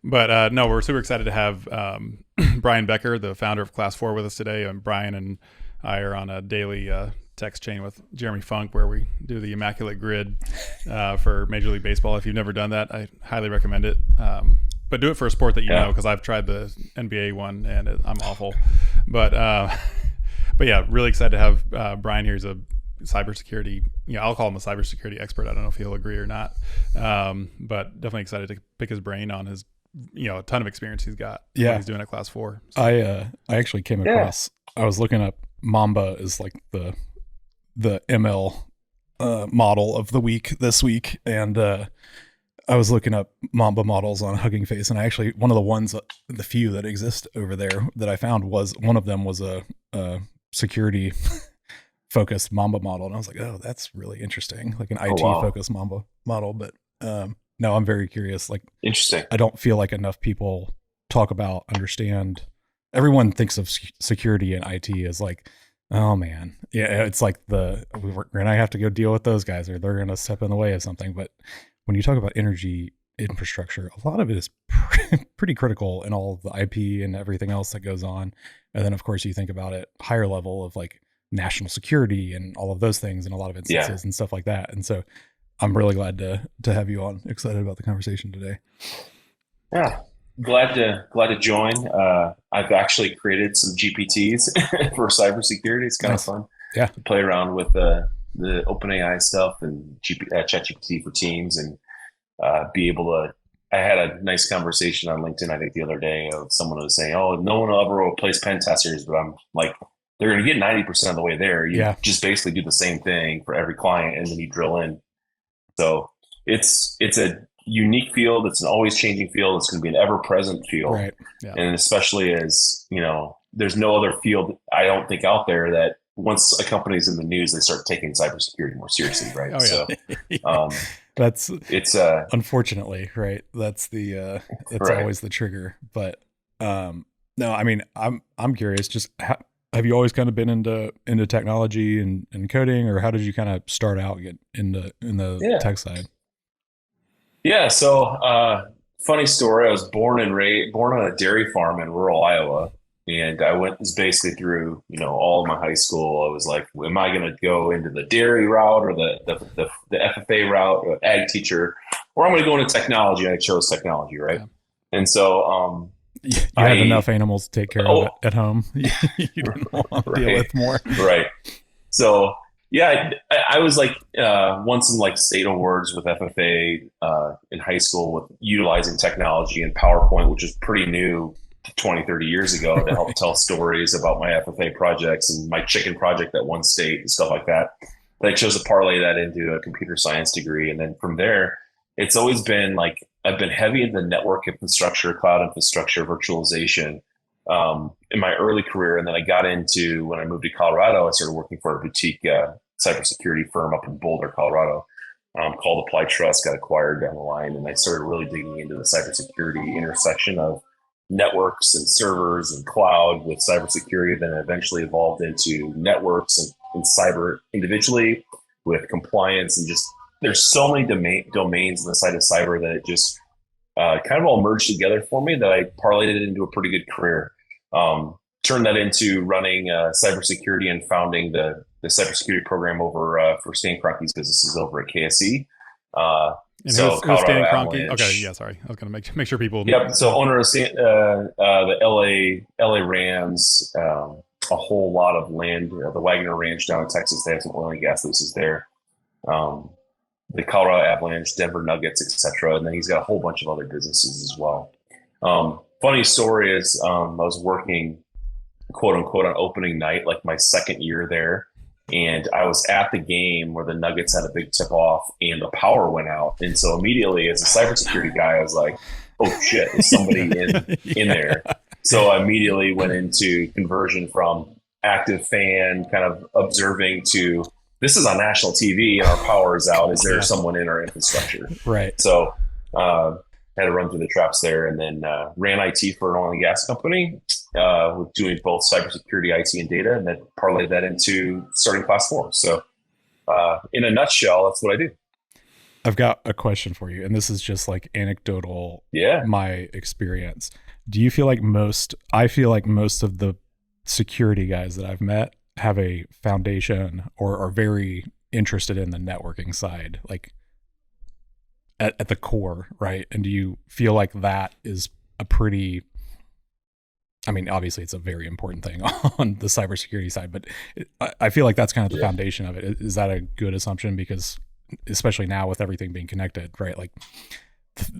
But no, we're super excited to have Bryan Becker, the founder of Class 4, with us today. And Bryan and I are on a daily text chain with Jeremy Funk, where we do the Immaculate Grid for Major League Baseball. If you've never done that, I highly recommend it. But do it for a sport that you know, because I've tried the NBA one and I'm awful. But yeah, really excited to have Bryan here. He's a cybersecurity, I'll call him a cybersecurity expert. I don't know if he'll agree or not, but definitely excited to pick his brain on his, a ton of experience he's got. Yeah, what he's doing at Class 4. So. I actually came across. I was looking up Mamba is like the ML model of the week this week, and I was looking up Mamba models on Hugging Face, and I actually one of the ones, the few that exist over there that I found was one of them was a security focused Mamba model, and I was like, oh, that's really interesting, like an IT focused Mamba model. But no, I'm very curious. Like, interesting. I don't feel like enough people talk about, understand. Everyone thinks of security and IT as like, oh man, yeah, it's like we're gonna have to go deal with those guys, or they're gonna step in the way of something. But when you talk about energy infrastructure, a lot of it is pretty critical in all of the IP and everything else that goes on. And then of course you think about it higher level of like national security and all of those things in a lot of instances and stuff like that. And so I'm really glad to have you on. Excited about the conversation today. Yeah. Glad to join. I've actually created some GPTs for cybersecurity. It's kind of fun. Yeah. To play around with the OpenAI stuff and ChatGPT for Teams, and be able to. I had a nice conversation on LinkedIn, I think, the other day, of someone who was saying, "Oh, no one will ever replace pen testers," but I'm like, they're going to get 90% of the way there. You just basically do the same thing for every client, and then you drill in. So it's a unique field. It's an always changing field. It's going to be an ever present field. Right. Yeah. And especially as, there's no other field, I don't think, out there that once a company's in the news, they start taking cybersecurity more seriously. Right. Oh, yeah. So it's unfortunately, right. That's it's always the trigger. But no, I mean, I'm curious, just have you always kind of been into technology and coding, or how did you kind of start out in the tech side? Yeah. So, funny story. I was born on a dairy farm in rural Iowa, and I was basically through, all of my high school. I was like, am I going to go into the dairy route or the FFA route, or ag teacher, or I'm going to go into technology? I chose technology. Right. Yeah. And so, you had enough animals to take care of at home. You didn't want to deal with more. Right. So, yeah, I was like won some like state awards with FFA in high school with utilizing technology and PowerPoint, which is pretty new 20, 30 years ago, to help tell stories about my FFA projects and my chicken project at one state and stuff like that. But I chose to parlay that into a computer science degree. And then from there, it's always been like, I've been heavy into network infrastructure, cloud infrastructure, virtualization in my early career. And then I got into, when I moved to Colorado, I started working for a boutique cybersecurity firm up in Boulder, Colorado, called Applied Trust, got acquired down the line. And I started really digging into the cybersecurity intersection of networks and servers and cloud with cybersecurity. Then eventually evolved into networks and cyber individually with compliance, and just, there's so many domains on the side of cyber that it just kind of all merged together for me that I parlayed it into a pretty good career. Turned that into running cybersecurity and founding the cybersecurity program over for Stan Kroenke's businesses over at KSE. And who's Stan Kroenke? Okay, yeah, sorry. I was going to make sure people. Yep. So owner of the LA Rams, a whole lot of land, the Wagner Ranch down in Texas. They have some oil and gas leases there. The Colorado Avalanche, Denver Nuggets, etc. And then he's got a whole bunch of other businesses as well. Funny story is I was working, quote unquote, on opening night, like my second year there. And I was at the game where the Nuggets had a big tip off and the power went out. And so immediately, as a cybersecurity guy, I was like, oh shit, is somebody in there? So I immediately went into conversion from active fan, kind of observing, to this is on national TV and our power is out. Is there someone in our infrastructure? Right. So had to run through the traps there, and then ran IT for an oil and gas company, with doing both cybersecurity, IT, and data, and then parlayed that into starting Class 4. So in a nutshell, that's what I do. I've got a question for you, and this is just like anecdotal, my experience. Do you feel like I feel like most of the security guys that I've met have a foundation or are very interested in the networking side, like at the core, right? And do you feel like that is a pretty, I mean, obviously it's a very important thing on the cybersecurity side, but I feel like that's kind of the foundation of it. Is that a good assumption? Because especially now with everything being connected, right? Like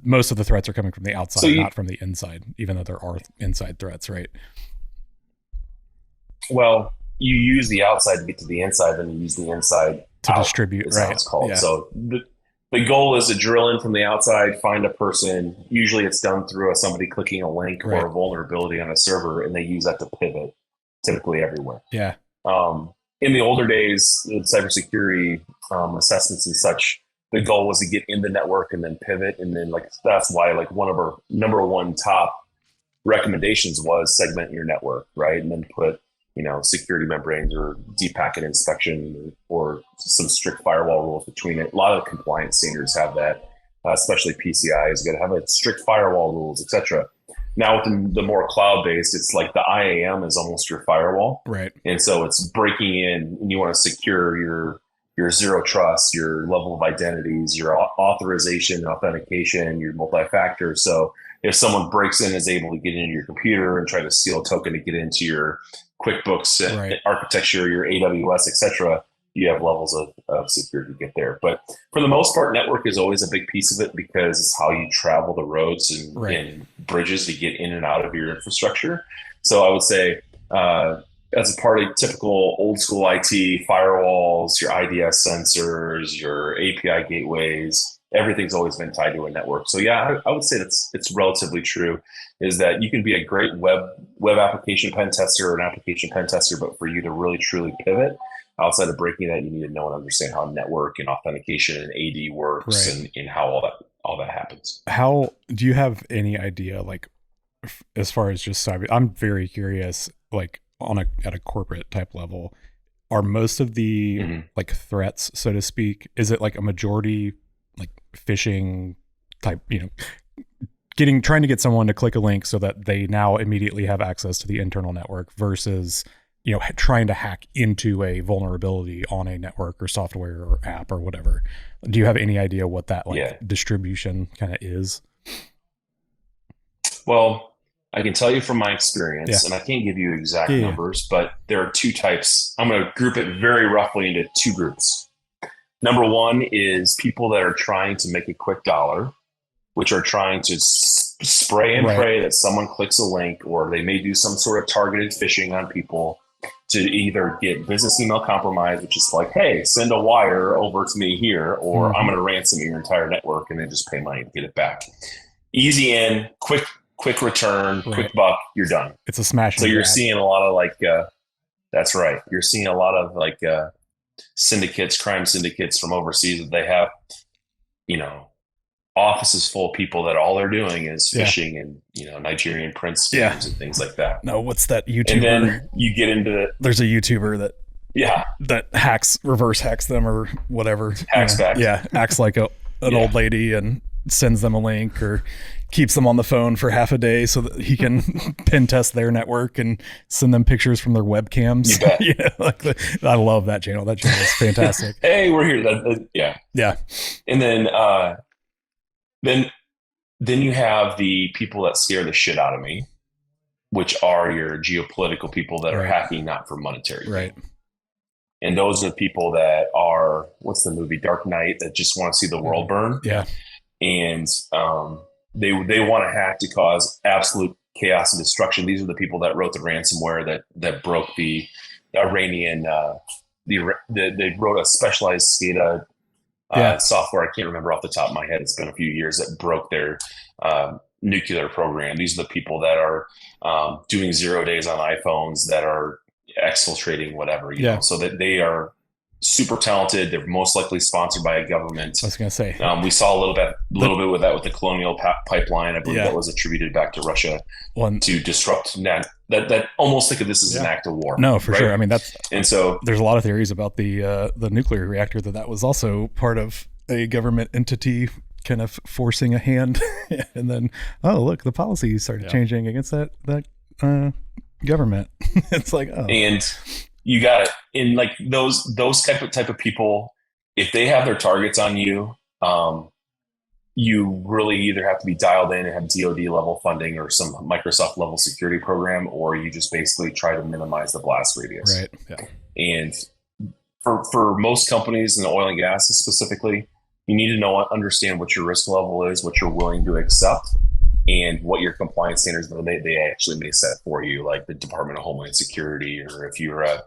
most of the threats are coming from the outside, not from the inside, even though there are inside threats, right? Well, you use the outside to get to the inside, then you use the inside to distribute, right? It's called. Yeah. So the goal is to drill in from the outside, find a person. Usually it's done through somebody clicking a link or a vulnerability on a server, and they use that to pivot, typically everywhere. Yeah. In the older days, the cybersecurity assessments and such, the goal was to get in the network and then pivot. And then that's why one of our number one top recommendations was segment your network, right? And then put security membranes or deep packet inspection or some strict firewall rules between it. A lot of the compliance standards have that, especially PCI is going to have a strict firewall rules, etc. Now with the more cloud-based, it's like the IAM is almost your firewall. Right. And so it's breaking in and you want to secure your zero trust, your level of identities, your authorization, authentication, your multi-factor. So if someone breaks in, is able to get into your computer and try to steal a token to get into your QuickBooks architecture, your AWS, etc., you have levels of security to get there. But for the most part, network is always a big piece of it because it's how you travel the roads and bridges to get in and out of your infrastructure. So I would say as a part of typical old school IT, firewalls, your IDS sensors, your API gateways, everything's always been tied to a network. So yeah, I would say it's relatively true, is that you can be a great web application pen tester or an application pen tester, but for you to really truly pivot outside of breaking that, you need to know and understand how network and authentication and AD works and how all that happens. How do you have any idea, like as far as just cyber? I'm very curious, like at a corporate type level, are most of the like threats, so to speak, is it like a majority like phishing type, trying to get someone to click a link so that they now immediately have access to the internal network versus, trying to hack into a vulnerability on a network or software or app or whatever? Do you have any idea what that distribution kind of is? Well, I can tell you from my experience, and I can't give you exact numbers, but there are two types. I'm going to group it very roughly into two groups. Number one is people that are trying to make a quick dollar, which are trying to spray and pray that someone clicks a link, or they may do some sort of targeted phishing on people to either get business email compromise, which is like, hey, send a wire over to me here, or I'm going to ransom your entire network and then just pay money to get it back. Easy in, quick return, quick buck, you're done. It's a smash. So you're seeing a lot of that's right. You're seeing a lot of crime syndicates from overseas that they have, offices full of people that all they're doing is phishing and, Nigerian prince scams and things like that. No, what's that YouTuber? And then you get into there's a YouTuber that reverse hacks them or whatever. Hacks back. Yeah. Acts like an old lady and sends them a link or keeps them on the phone for half a day so that he can pen test their network and send them pictures from their webcams. You bet. I love that channel. That channel is fantastic. Hey, we're here. Yeah. And then you have the people that scare the shit out of me, which are your geopolitical people that are hacking not for monetary gain. Right. And those are the people that are, what's the movie, Dark Knight, that just want to see the world burn. Yeah. And they want to hack to cause absolute chaos and destruction. These are the people that wrote the ransomware that broke the Iranian. They wrote a specialized SCADA software. I can't remember off the top of my head. It's been a few years, that broke their nuclear program. These are the people that are doing 0 days on iPhones, that are exfiltrating whatever. You know? So that they are super talented. They're most likely sponsored by a government. I was going to say, we saw a little bit with that with the Colonial Pipeline. I believe that was attributed back to Russia to disrupt that. Almost think of this as an act of war. No, for sure. I mean, and so there's a lot of theories about the nuclear reactor that was also part of a government entity kind of forcing a hand, and then look, the policy started changing against that government. It's like, and you got it. In like those type of people, if they have their targets on you, you really either have to be dialed in and have DoD level funding or some Microsoft level security program, or you just basically try to minimize the blast radius. Right. Yeah. And for most companies in the oil and gas specifically, you need to understand what your risk level is, what you're willing to accept, and what your compliance standards they actually may set for you, like the Department of Homeland Security, or if you're a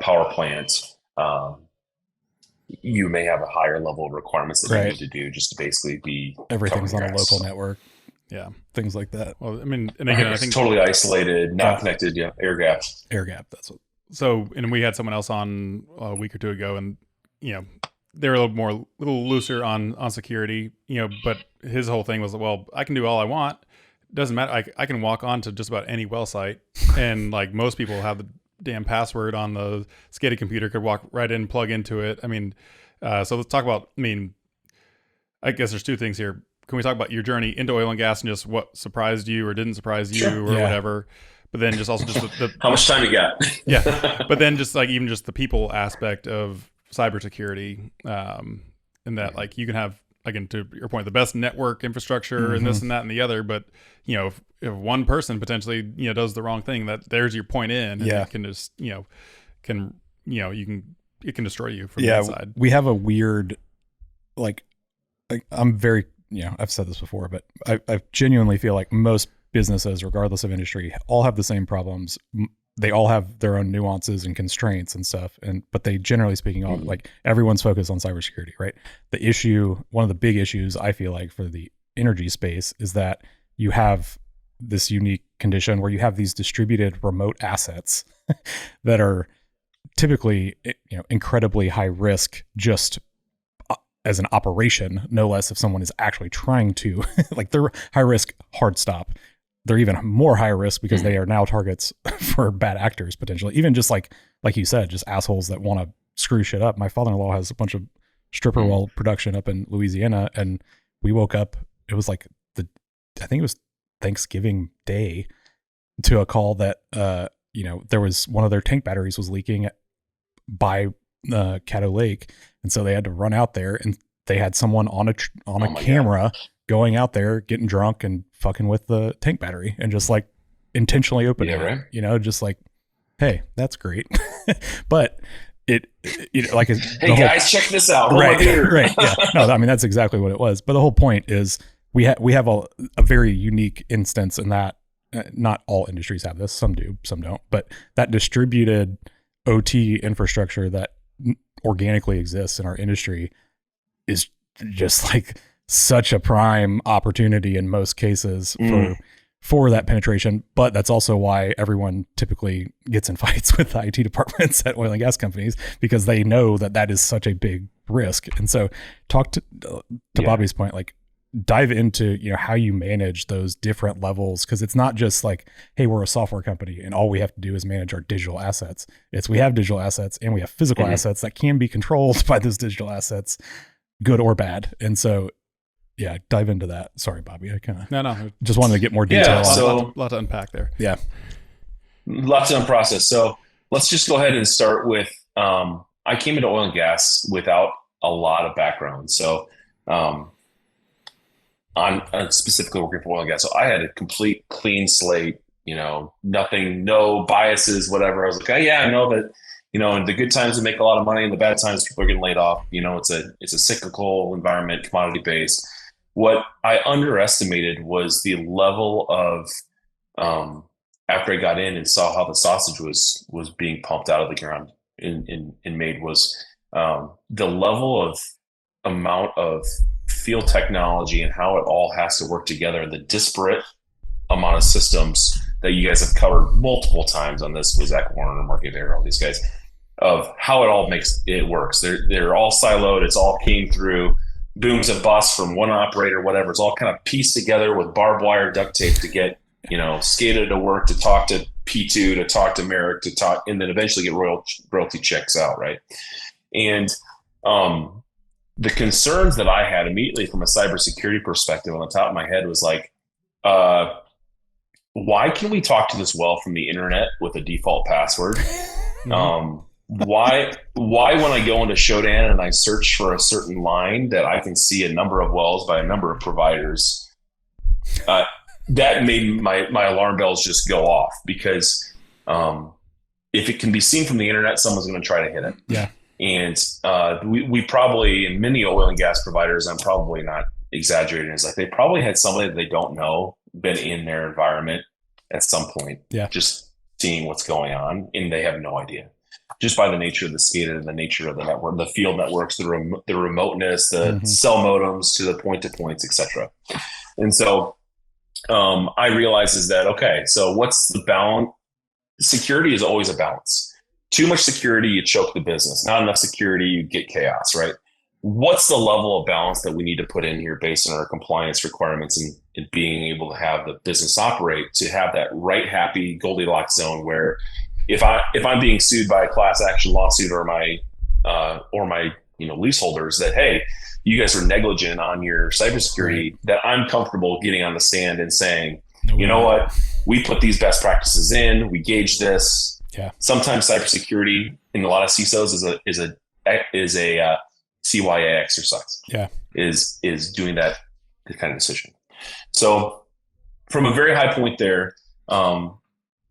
power plant, you may have a higher level of requirements that you need to do just to basically be everything's on a local network. Yeah, things like that. Well, I mean, and again, I think totally isolated, not connected. Yeah, air gap. That's what. So, and we had someone else on a week or two ago, and they were a little looser on security, but his whole thing was, well, I can do all I want. Doesn't matter. I can walk onto just about any well site, and like most people have the damn password on the SCADA computer, could walk right in, plug into it. I mean, so let's talk about, I guess there's two things here. Can we talk about your journey into oil and gas and just what surprised you or didn't surprise you or whatever? But then just also just the how much time you got? Yeah. But then just like even just the people aspect of cybersecurity, and that like you can have, again, to your point, the best network infrastructure and this and that and the other, but if one person potentially does the wrong thing, that there's your point in, and it can just it can destroy you from the inside. We have a weird, like I'm very I've said this before, but I genuinely feel like most businesses, regardless of industry, all have the same problems. They all have their own nuances and constraints and stuff, but they, generally speaking, all like everyone's focused on cybersecurity, right? The issue, one of the big issues I feel like for the energy space, is that you have this unique condition where you have these distributed remote assets that are typically incredibly high risk, just as an operation, no less, if someone is actually trying to like, they're high risk hard stop. They're even more high risk because they are now targets for bad actors potentially. Even just like you said, just assholes that want to screw shit up. My father-in-law has a bunch of stripper well production up in Louisiana, and we woke up, it was like I think it was Thanksgiving Day, to a call that there was one of their tank batteries was leaking by Caddo Lake, and so they had to run out there, and they had someone on a camera going out there, getting drunk and fucking with the tank battery, and just like intentionally opening it, just like, hey, that's great. But it like, hey guys, check this out. Right. Yeah. No, I mean, that's exactly what it was. But the whole point is we have a very unique instance in that not all industries have this. Some do, some don't. But that distributed OT infrastructure that organically exists in our industry is just like such a prime opportunity in most cases for that penetration. But that's also why everyone typically gets in fights with the IT departments at oil and gas companies, because they know that is such a big risk. And so talk to Bobby's point, like dive into, how you manage those different levels. Cause it's not just like, hey, we're a software company and all we have to do is manage our digital assets. We have digital assets and we have physical assets that can be controlled by those digital assets, good or bad. And so, yeah, dive into that. Sorry, Bobby. I kind of no just wanted to get more detail. Yeah, so a lot to unpack there. Yeah, lots to unprocess. So let's just go ahead and start with. I came into oil and gas without a lot of background. So, on specifically working for oil and gas, so I had a complete clean slate. Nothing, no biases, whatever. I was like, oh, yeah, I know that. In the good times we make a lot of money, and the bad times people are getting laid off. It's a cyclical environment, commodity based. What I underestimated was the level of, after I got in and saw how the sausage was being pumped out of the ground and made, was the level of amount of field technology and how it all has to work together, and the disparate amount of systems that you guys have covered multiple times on this with Zach Warner, Mark Adair, all these guys, of how it all makes it works. They're all siloed. It's all came through booms and busts from one operator, whatever. It's all kind of pieced together with barbed wire duct tape to get, SCADA to work, to talk to P2, to talk to Merrick, to talk, and then eventually get royalty checks out. Right. And, the concerns that I had immediately from a cybersecurity perspective on the top of my head was like, why can we talk to this well from the internet with a default password? Why when I go into Shodan and I search for a certain line that I can see a number of wells by a number of providers, that made my alarm bells just go off, because if it can be seen from the internet, someone's going to try to hit it. Yeah. And we probably, in many oil and gas providers, I'm probably not exaggerating, is like they probably had somebody that they don't know been in their environment at some point, just seeing what's going on, and they have no idea. Just by the nature of the SCADA and the nature of the network, the field networks, the remoteness, the cell modems to the point-to-points, etc. And so I realized is that, okay, so what's the balance? Security is always a balance. Too much security, you choke the business. Not enough security, you get chaos, right? What's the level of balance that we need to put in here based on our compliance requirements and being able to have the business operate, to have that right happy Goldilocks zone where if I'm being sued by a class action lawsuit or my leaseholders that, hey, you guys are negligent on your cybersecurity, that I'm comfortable getting on the stand and saying, you know what, we put these best practices in, we gauge this. Yeah. Sometimes cybersecurity in a lot of CISOs is a CYA exercise. Yeah. Is doing that kind of decision. So from a very high point there, all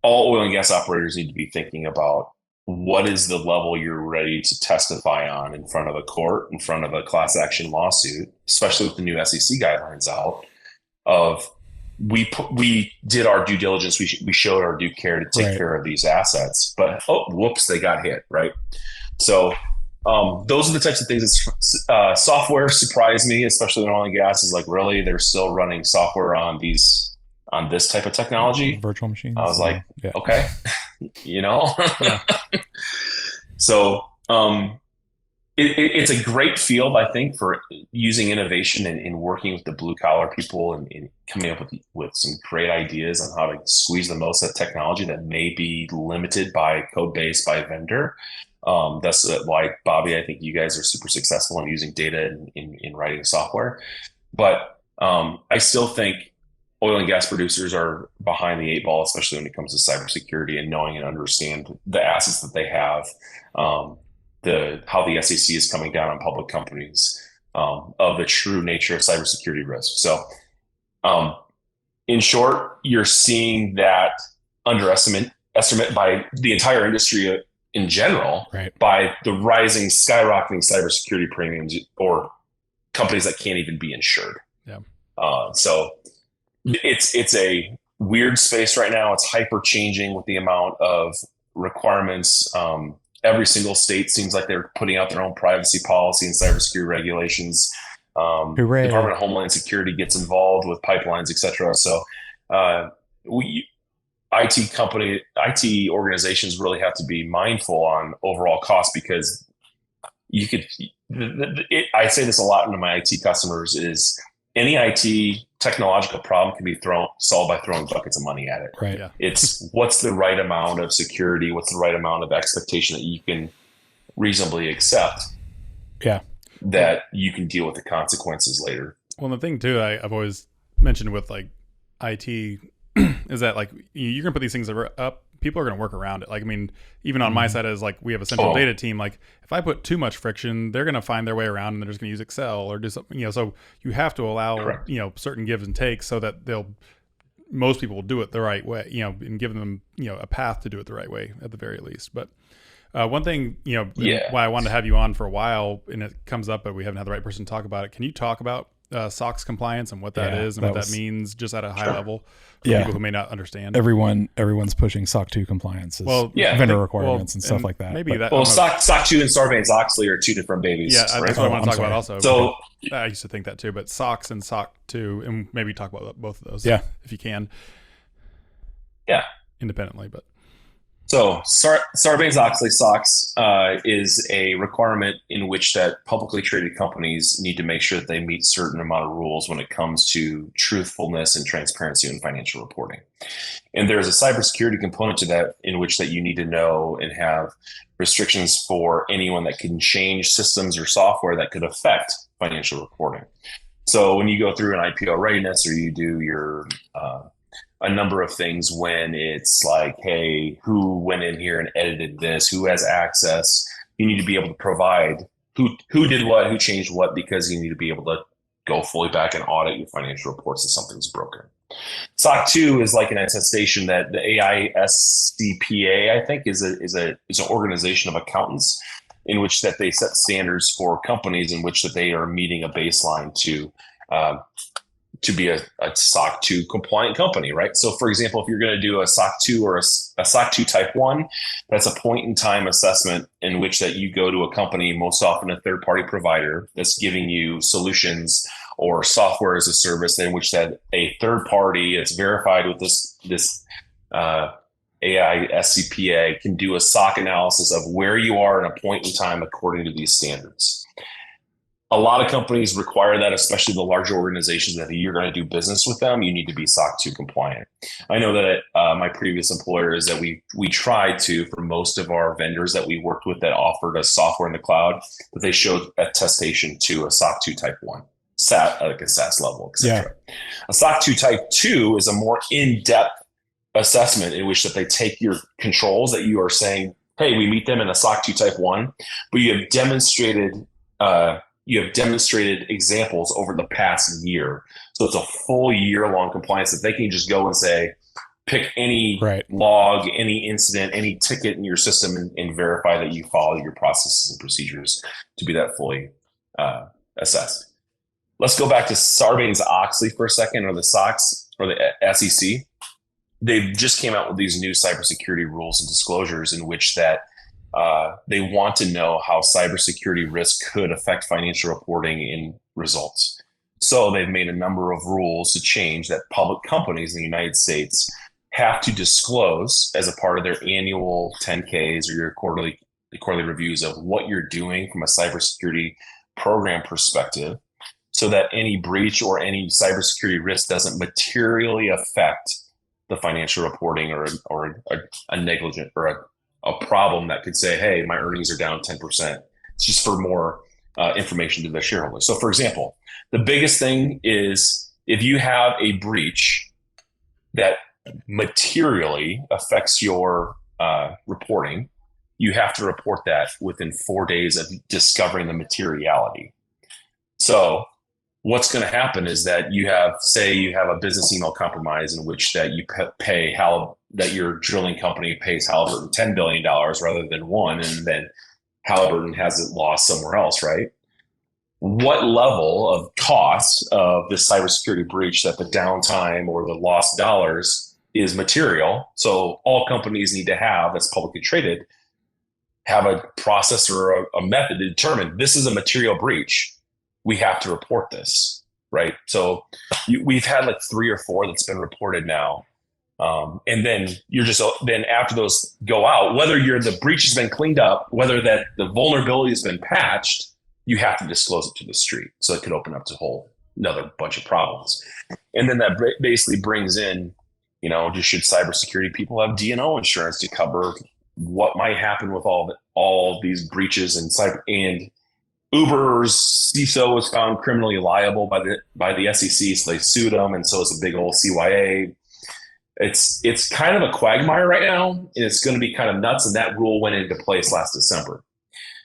oil and gas operators need to be thinking about what is the level you're ready to testify on in front of a court, in front of a class action lawsuit, especially with the new SEC guidelines out of we did our due diligence. We showed our due care to take care of these assets, but whoops, they got hit. Right. So those are the types of things that software surprised me, especially in oil and gas, is like, really, they're still running software on this type of technology, virtual machines. I was like, okay, So it's a great field, I think, for using innovation and working with the blue collar people and coming up with some great ideas on how to squeeze the most out of technology that may be limited by code base, by vendor. That's why, Bobby, I think you guys are super successful in using data in writing software. But I still think oil and gas producers are behind the eight ball, especially when it comes to cybersecurity and knowing and understand the assets that they have, how the SEC is coming down on public companies, of the true nature of cybersecurity risk. So, in short, you're seeing that underestimate by the entire industry in general, by the skyrocketing cybersecurity premiums or companies that can't even be insured. Yeah. So it's a weird space right now. It's hyper changing with the amount of requirements. Every single state seems like they're putting out their own privacy policy and cybersecurity regulations. Department of Homeland Security gets involved with pipelines, et cetera. So IT organizations really have to be mindful on overall cost, because I say this a lot to my IT customers, is any IT technological problem can be solved by throwing buckets of money at it. Right. Yeah. It's what's the right amount of security, what's the right amount of expectation that you can reasonably accept. Yeah. That you can deal with the consequences later. Well, the thing too, I've always mentioned with like IT is that like you're gonna put these things up, people are gonna work around it. Like, I mean, even on my side, as like we have a central data team, like if I put too much friction, they're gonna find their way around and they're just gonna use Excel or do something, so you have to allow, certain gives and takes so that most people will do it the right way, and give them, a path to do it the right way at the very least. But one thing, why I wanted to have you on for a while, and it comes up, but we haven't had the right person to talk about it. Can you talk about SOX compliance and what that is and what that means, just at a high level for people who may not understand? Everyone's pushing SOC 2 compliance, vendor requirements and stuff like that. Maybe SOC 2 and Sarbanes-Oxley are two different babies. Yeah, that's what I want to talk about also. So I used to think that too, but SOX and SOC 2, and maybe talk about both of those, if you can. Yeah, independently, but. So Sarbanes-Oxley SOX is a requirement in which that publicly traded companies need to make sure that they meet certain amount of rules when it comes to truthfulness and transparency in financial reporting. And there's a cybersecurity component to that in which that you need to know and have restrictions for anyone that can change systems or software that could affect financial reporting. So when you go through an IPO readiness or you do your a number of things when it's like, hey, who went in here and edited this? Who has access? You need to be able to provide who did what, who changed what, because you need to be able to go fully back and audit your financial reports if something's broken. SOC 2 is like an attestation that the AISCPA, I think, is an organization of accountants in which that they set standards for companies in which that they are meeting a baseline to be a SOC 2 compliant company, right? So for example, if you're going to do a SOC 2 or a SOC 2 type 1, that's a point in time assessment in which that you go to a company, most often a third party provider, that's giving you solutions or software as a service, in which that a third party that's verified with this AISCPA can do a SOC analysis of where you are in a point in time according to these standards. A lot of companies require that, especially the larger organizations that you're going to do business with them, you need to be SOC 2 compliant. I know that my previous employers that we tried to, for most of our vendors that we worked with that offered us software in the cloud, that they showed attestation to a SOC 2 type 1, like a SaaS level, etc. Yeah. A SOC 2 type 2 is a more in-depth assessment in which that they take your controls that you are saying, hey, we meet them in a SOC 2 type 1, but you have demonstrated examples over the past year. So it's a full year-long compliance that they can just go and say, pick any log, any incident, any ticket in your system and verify that you follow your processes and procedures to be that fully assessed. Let's go back to Sarbanes-Oxley for a second, or the SOX, or the SEC. They just came out with these new cybersecurity rules and disclosures in which that they want to know how cybersecurity risk could affect financial reporting in results. So they've made a number of rules to change that public companies in the United States have to disclose as a part of their annual 10Ks or your quarterly reviews of what you're doing from a cybersecurity program perspective, so that any breach or any cybersecurity risk doesn't materially affect the financial reporting or a negligent or a problem that could say, hey, my earnings are down 10%. It's just for more information to the shareholders. So for example, the biggest thing is if you have a breach that materially affects your reporting, you have to report that within 4 days of discovering the materiality. So what's going to happen is that you have a business email compromise in which that you pay that your drilling company pays Halliburton $10 billion rather than $1 billion, and then Halliburton has it lost somewhere else, right? What level of cost of this cybersecurity breach that the downtime or the lost dollars is material? So all companies need to have, that's publicly traded, have a process or a method to determine this is a material breach. We have to report this, right? So we've had like 3 or 4 that's been reported now. And then then after those go out, whether the breach has been cleaned up, whether that the vulnerability has been patched, you have to disclose it to the street. So it could open up to another bunch of problems. And then that basically brings in, just should cybersecurity people have D&O insurance to cover what might happen with all these breaches and Uber's CISO was found criminally liable by the SEC, so they sued them, and so it's a big old CYA. It's kind of a quagmire right now, and it's going to be kind of nuts, and that rule went into place last December.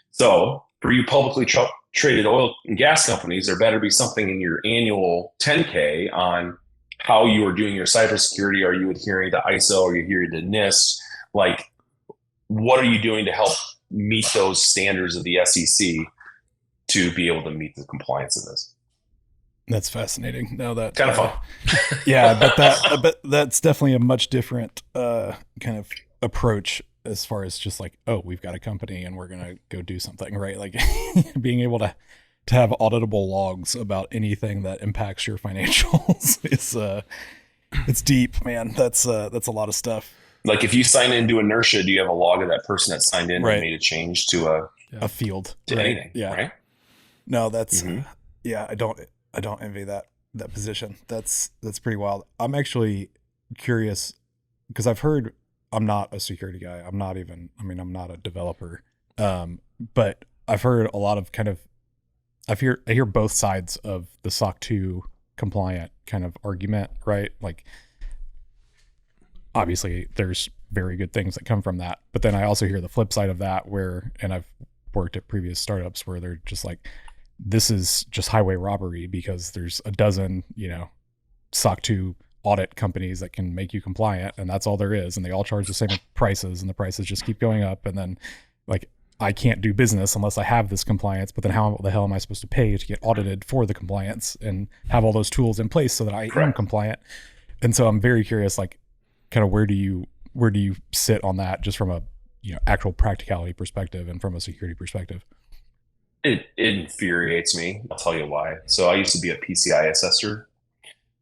So for you publicly traded oil and gas companies, there better be something in your annual 10K on how you are doing your cybersecurity. Are you adhering to ISO? Are you adhering to NIST? Like, what are you doing to help meet those standards of the SEC to be able to meet the compliance of this? That's fascinating. No, that kind of fun. Yeah, but that's definitely a much different kind of approach as far as just like, oh, we've got a company and we're gonna go do something, right? Like being able to have auditable logs about anything that impacts your financials is it's deep, man. That's a lot of stuff. Like if you sign into Inertia, do you have a log of that person that signed in and made a change to a field, to anything? Yeah. Right? No, that's yeah. I don't envy that position. That's pretty wild. I'm actually curious. because I've heard, I'm not a security guy. I'm not a developer. But I've heard a lot of I hear both sides of the SOC 2 compliant kind of argument, right? Like, obviously there's very good things that come from that, but then I also hear the flip side of that and I've worked at previous startups where they're just like, this is just highway robbery because there's a dozen, SOC 2 audit companies that can make you compliant, and that's all there is, and they all charge the same prices, and the prices just keep going up, and then like, I can't do business unless I have this compliance, but then how the hell am I supposed to pay to get audited for the compliance and have all those tools in place so that I am compliant? And so I'm very curious, like, kind of where do you sit on that, just from a actual practicality perspective and from a security perspective? It infuriates me. I'll tell you why. So I used to be a PCI assessor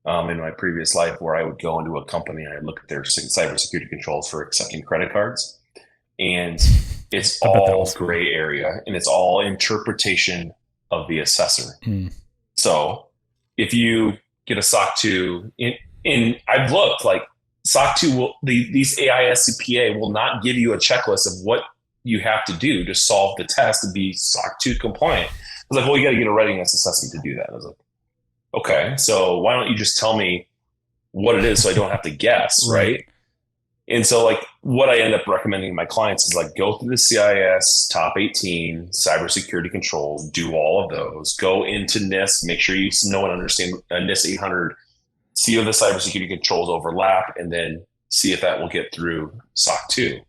in my previous life, where I would go into a company and I'd look at their cybersecurity controls for accepting credit cards. And it's all gray area, and it's all interpretation of the assessor. So if you get a SOC 2, and I've looked, like, SOC 2 these AISCPA will not give you a checklist of what you have to do to solve the test to be SOC 2 compliant. I was like, well, you got to get a readiness assessment to do that. I was like, okay, so why don't you just tell me what it is so I don't have to guess, right? And so, like, what I end up recommending my clients is, like, go through the CIS top 18 cybersecurity controls, do all of those, go into NIST, make sure you know and understand NIST 800, see if the cybersecurity controls overlap, and then see if that will get through SOC 2.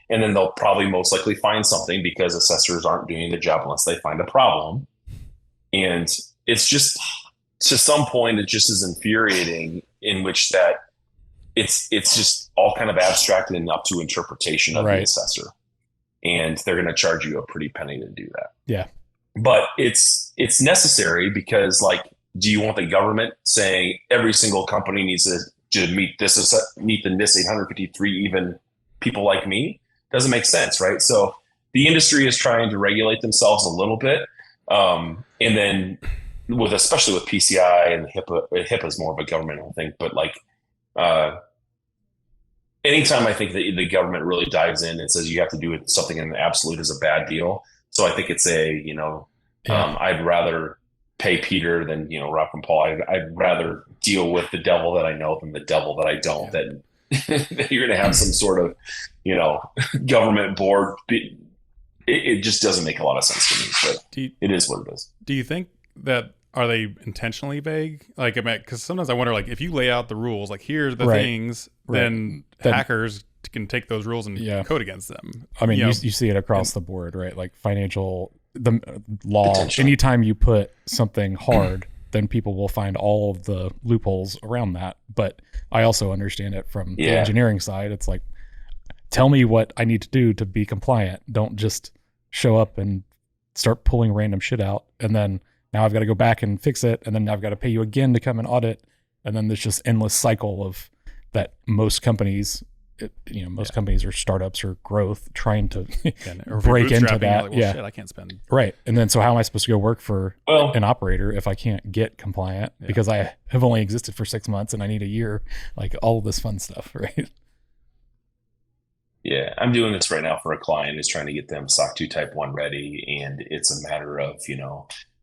And then they'll probably most likely find something, because assessors aren't doing the job unless they find a problem. And it's just, to some point, it just is infuriating, in which that it's just all kind of abstracted and up to interpretation of the assessor. And they're going to charge you a pretty penny to do that. Yeah. But it's necessary, because, like, do you want the government saying every single company needs to meet the NIST 853, even people like me? Doesn't make sense, right? So the industry is trying to regulate themselves a little bit. And then especially with PCI and HIPAA is more of a governmental thing, but, like, anytime I think that the government really dives in and says you have to do something in the absolute is a bad deal. So I think it's I'd rather pay Peter than, rock and Paul. I'd rather deal with the devil that I know than the devil that I don't, that you're going to have some sort of, government board. It just doesn't make a lot of sense to me, but it is what it is. Do you think that, are they intentionally vague? Like, because sometimes I wonder, like, if you lay out the rules, like, here's the things, then hackers can take those rules and code against them. I mean, you see it across the board, right? Like, the law, anytime you put something hard, then people will find all of the loopholes around that. But I also understand it from the engineering side. It's like, tell me what I need to do to be compliant. Don't just show up and start pulling random shit out, and then now I've got to go back and fix it, and then I've got to pay you again to come and audit, and then there's just endless cycle of that. Most companies, companies are startups or growth trying to break into that. Like, well, shit, I can't spend. Right, and then so how am I supposed to go work for an operator if I can't get compliant because I have only existed for 6 months and I need a year? Like, all of this fun stuff, right? Yeah, I'm doing this right now for a client who's trying to get them SOC 2 Type 1 ready, and it's a matter of,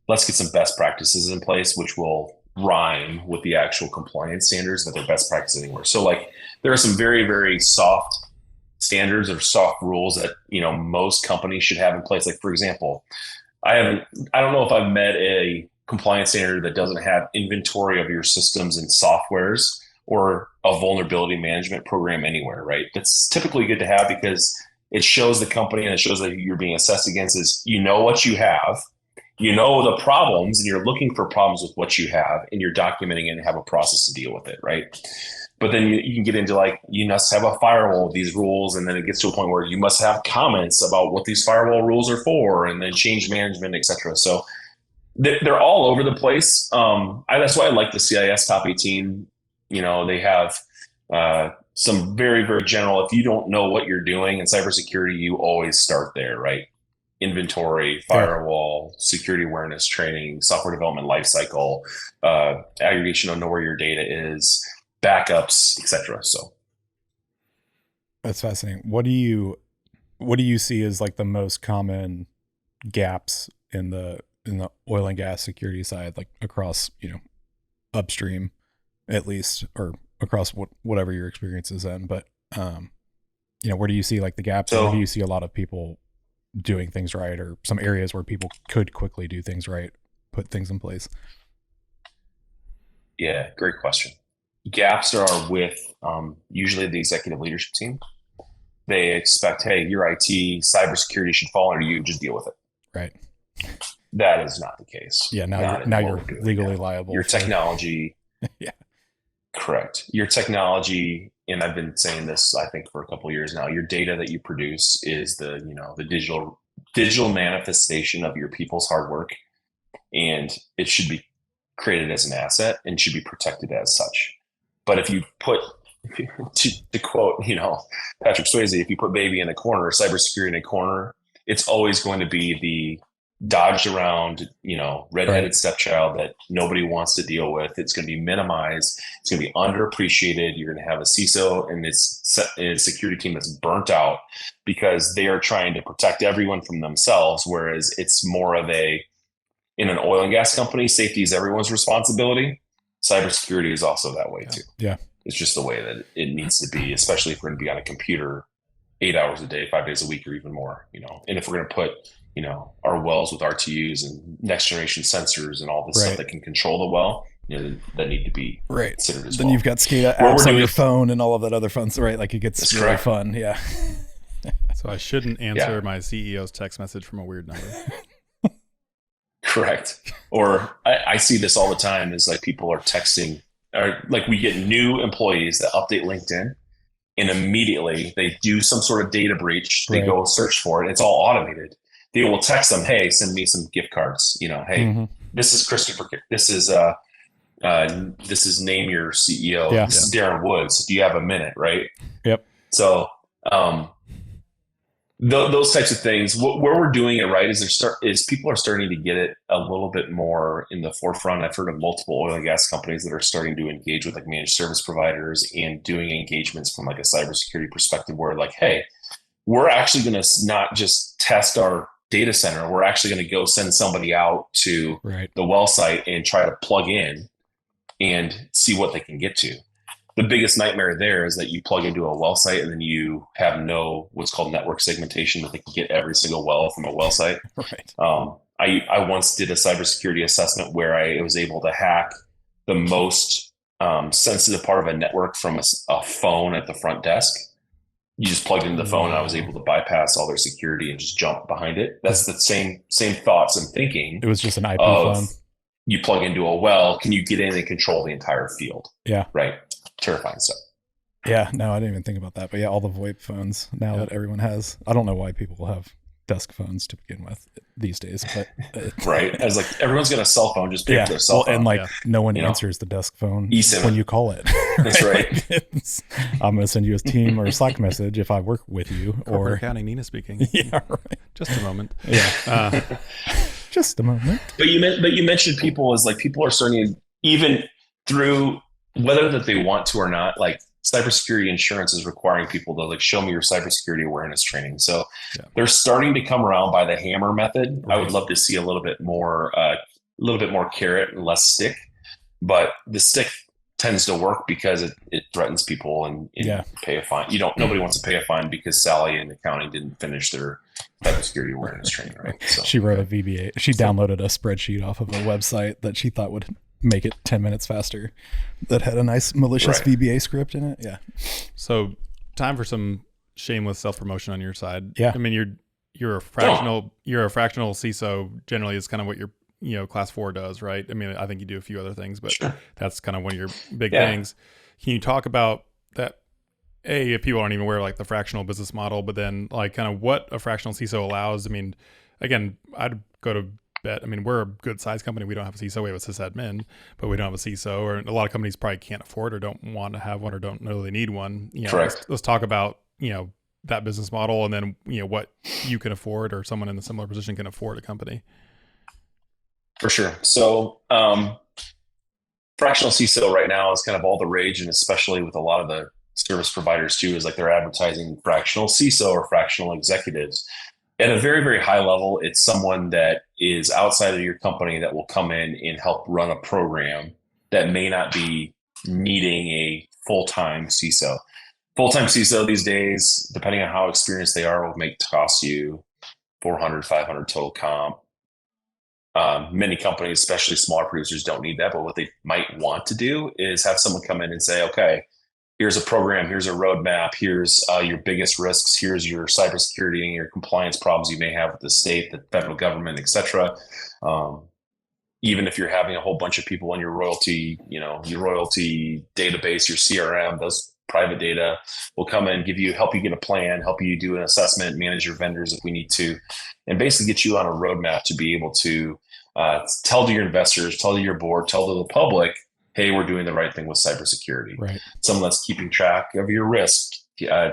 let's get some best practices in place, which will rhyme with the actual compliance standards that they're best practices anywhere. So, like, there are some very, very soft standards or soft rules that, most companies should have in place. Like, for example, I don't know if I've met a compliance standard that doesn't have inventory of your systems and softwares or a vulnerability management program anywhere, right? That's typically good to have, because it shows the company and it shows that you're being assessed against is, what you have, the problems, and you're looking for problems with what you have, and you're documenting it and have a process to deal with it, right? But then you can get into, like, you must have a firewall with these rules, and then it gets to a point where you must have comments about what these firewall rules are for, and then change management, etc. So they're all over the place. That's why I like the CIS Top 18. They have some very, very general. If you don't know what you're doing in cybersecurity, you always start there, right? Inventory, firewall, security awareness training, software development lifecycle, aggregation of know where your data is, backups, etc. So, That's fascinating. What do you see as like the most common gaps in the oil and gas security side, like across, upstream at least, or across whatever your experience is in? But where do you see like the gaps? Or where do you see a lot of people doing things right, or some areas where people could quickly do things right, put things in place? Yeah, great question. Gaps are with usually the executive leadership team. They expect, hey, your IT, cybersecurity should fall under you, just deal with it. Right. That is not the case. Yeah, now you're legally liable. Your technology. Yeah. Correct. Your technology, and I've been saying this, I think, for a couple of years now, your data that you produce is the digital manifestation of your people's hard work. And it should be created as an asset and should be protected as such. But if you put, to quote, Patrick Swayze, if you put baby in a corner, cybersecurity in a corner, it's always going to be the dodged around, redheaded stepchild that nobody wants to deal with. It's going to be minimized. It's going to be underappreciated. You're going to have a CISO and its security team that's burnt out because they are trying to protect everyone from themselves. Whereas it's more of in an oil and gas company, safety is everyone's responsibility. Cybersecurity is also that way too. Yeah. It's just the way that it needs to be, especially if we're going to be on a computer 8 hours a day, 5 days a week, or even more, and if we're going to put, our wells with RTUs and next generation sensors and all this stuff that can control the well, that need to be considered as well. Then you've got SCADA apps on your phone and all of that other fun stuff, right? Like it gets really fun. Yeah. So I shouldn't answer my CEO's text message from a weird number. Correct. Or I see this all the time is like people are texting, or like we get new employees that update LinkedIn and immediately they do some sort of data breach. They go search for it. It's all automated. They will text them, hey, send me some gift cards. Hey, this is Christopher. This is name your CEO. Yeah. This is Darren Woods. Do you have a minute? Right. Yep. So, those types of things, where we're doing it right is people are starting to get it a little bit more in the forefront. I've heard of multiple oil and gas companies that are starting to engage with like managed service providers and doing engagements from like a cybersecurity perspective where like, hey, we're actually going to not just test our data center. We're actually going to go send somebody out to the well site and try to plug in and see what they can get to. The biggest nightmare there is that you plug into a well site and then you have what's called network segmentation, that they can get every single well from a well site. Right. I once did a cybersecurity assessment where I was able to hack the most sensitive part of a network from a phone at the front desk. You just plugged into the phone and I was able to bypass all their security and just jump behind it. That's the same thoughts and thinking. It was just an IP phone. You plug into a well, can you get in and control the entire field? Yeah. Right. Terrifying stuff. Yeah, no, I didn't even think about that. But yeah, all the VoIP phones now that everyone has. I don't know why people have desk phones to begin with these days, but right. As like everyone's got a cell phone, just pick their cell phone. And like no one answers the desk phone eSIM. When you call it. That's right. I'm going to send you a team or a Slack message if I work with you. Corporate accounting, Nina speaking. Yeah, right. Just a moment. Yeah. Just a moment. But you mentioned people as like people are starting to, even through whether that they want to or not, like cybersecurity insurance is requiring people to like show me your cybersecurity awareness training. So they're starting to come around by the hammer method. Right. I would love to see a little bit more carrot and less stick, but the stick tends to work because it threatens people and pay a fine. Nobody wants to pay a fine because Sally in accounting didn't finish their cybersecurity awareness training, right? So, she wrote a VBA. She downloaded a spreadsheet off of a website that she thought would make it 10 minutes faster that had a nice malicious VBA script in it. Yeah. So time for some shameless self-promotion on your side. Yeah. I mean, you're a fractional CISO generally is kind of what your class 4 does, right? I mean, I think you do a few other things, but that's kind of one of your big things. Can you talk about that? If people aren't even aware of like the fractional business model, but then like kind of what a fractional CISO allows. I mean, again, I'd go to bet. I mean, we're a good size company. We don't have a CISO. We have a sysadmin, but we don't have a CISO. Or a lot of companies probably can't afford or don't want to have one or don't know they need one. Correct. Let's talk about that business model and then what you can afford or someone in a similar position can afford a company. For sure. So fractional CISO right now is kind of all the rage, and especially with a lot of the service providers too is like they're advertising fractional CISO or fractional executives. At a very, very high level, it's someone that is outside of your company that will come in and help run a program that may not be needing a full-time CISO. Full-time CISO these days, depending on how experienced they are, will cost you 400, 500 total comp. Many companies, especially smaller producers, don't need that. But what they might want to do is have someone come in and say, okay, here's a program, here's a roadmap, here's your biggest risks, here's your cybersecurity and your compliance problems you may have with the state, the federal government, et cetera. Even if you're having a whole bunch of people in your royalty database, your CRM, those private data will come in, help you get a plan, help you do an assessment, manage your vendors if we need to, and basically get you on a roadmap to be able to tell to your investors, tell to your board, tell to the public, hey, we're doing the right thing with cybersecurity. Right. Someone that's keeping track of your risk,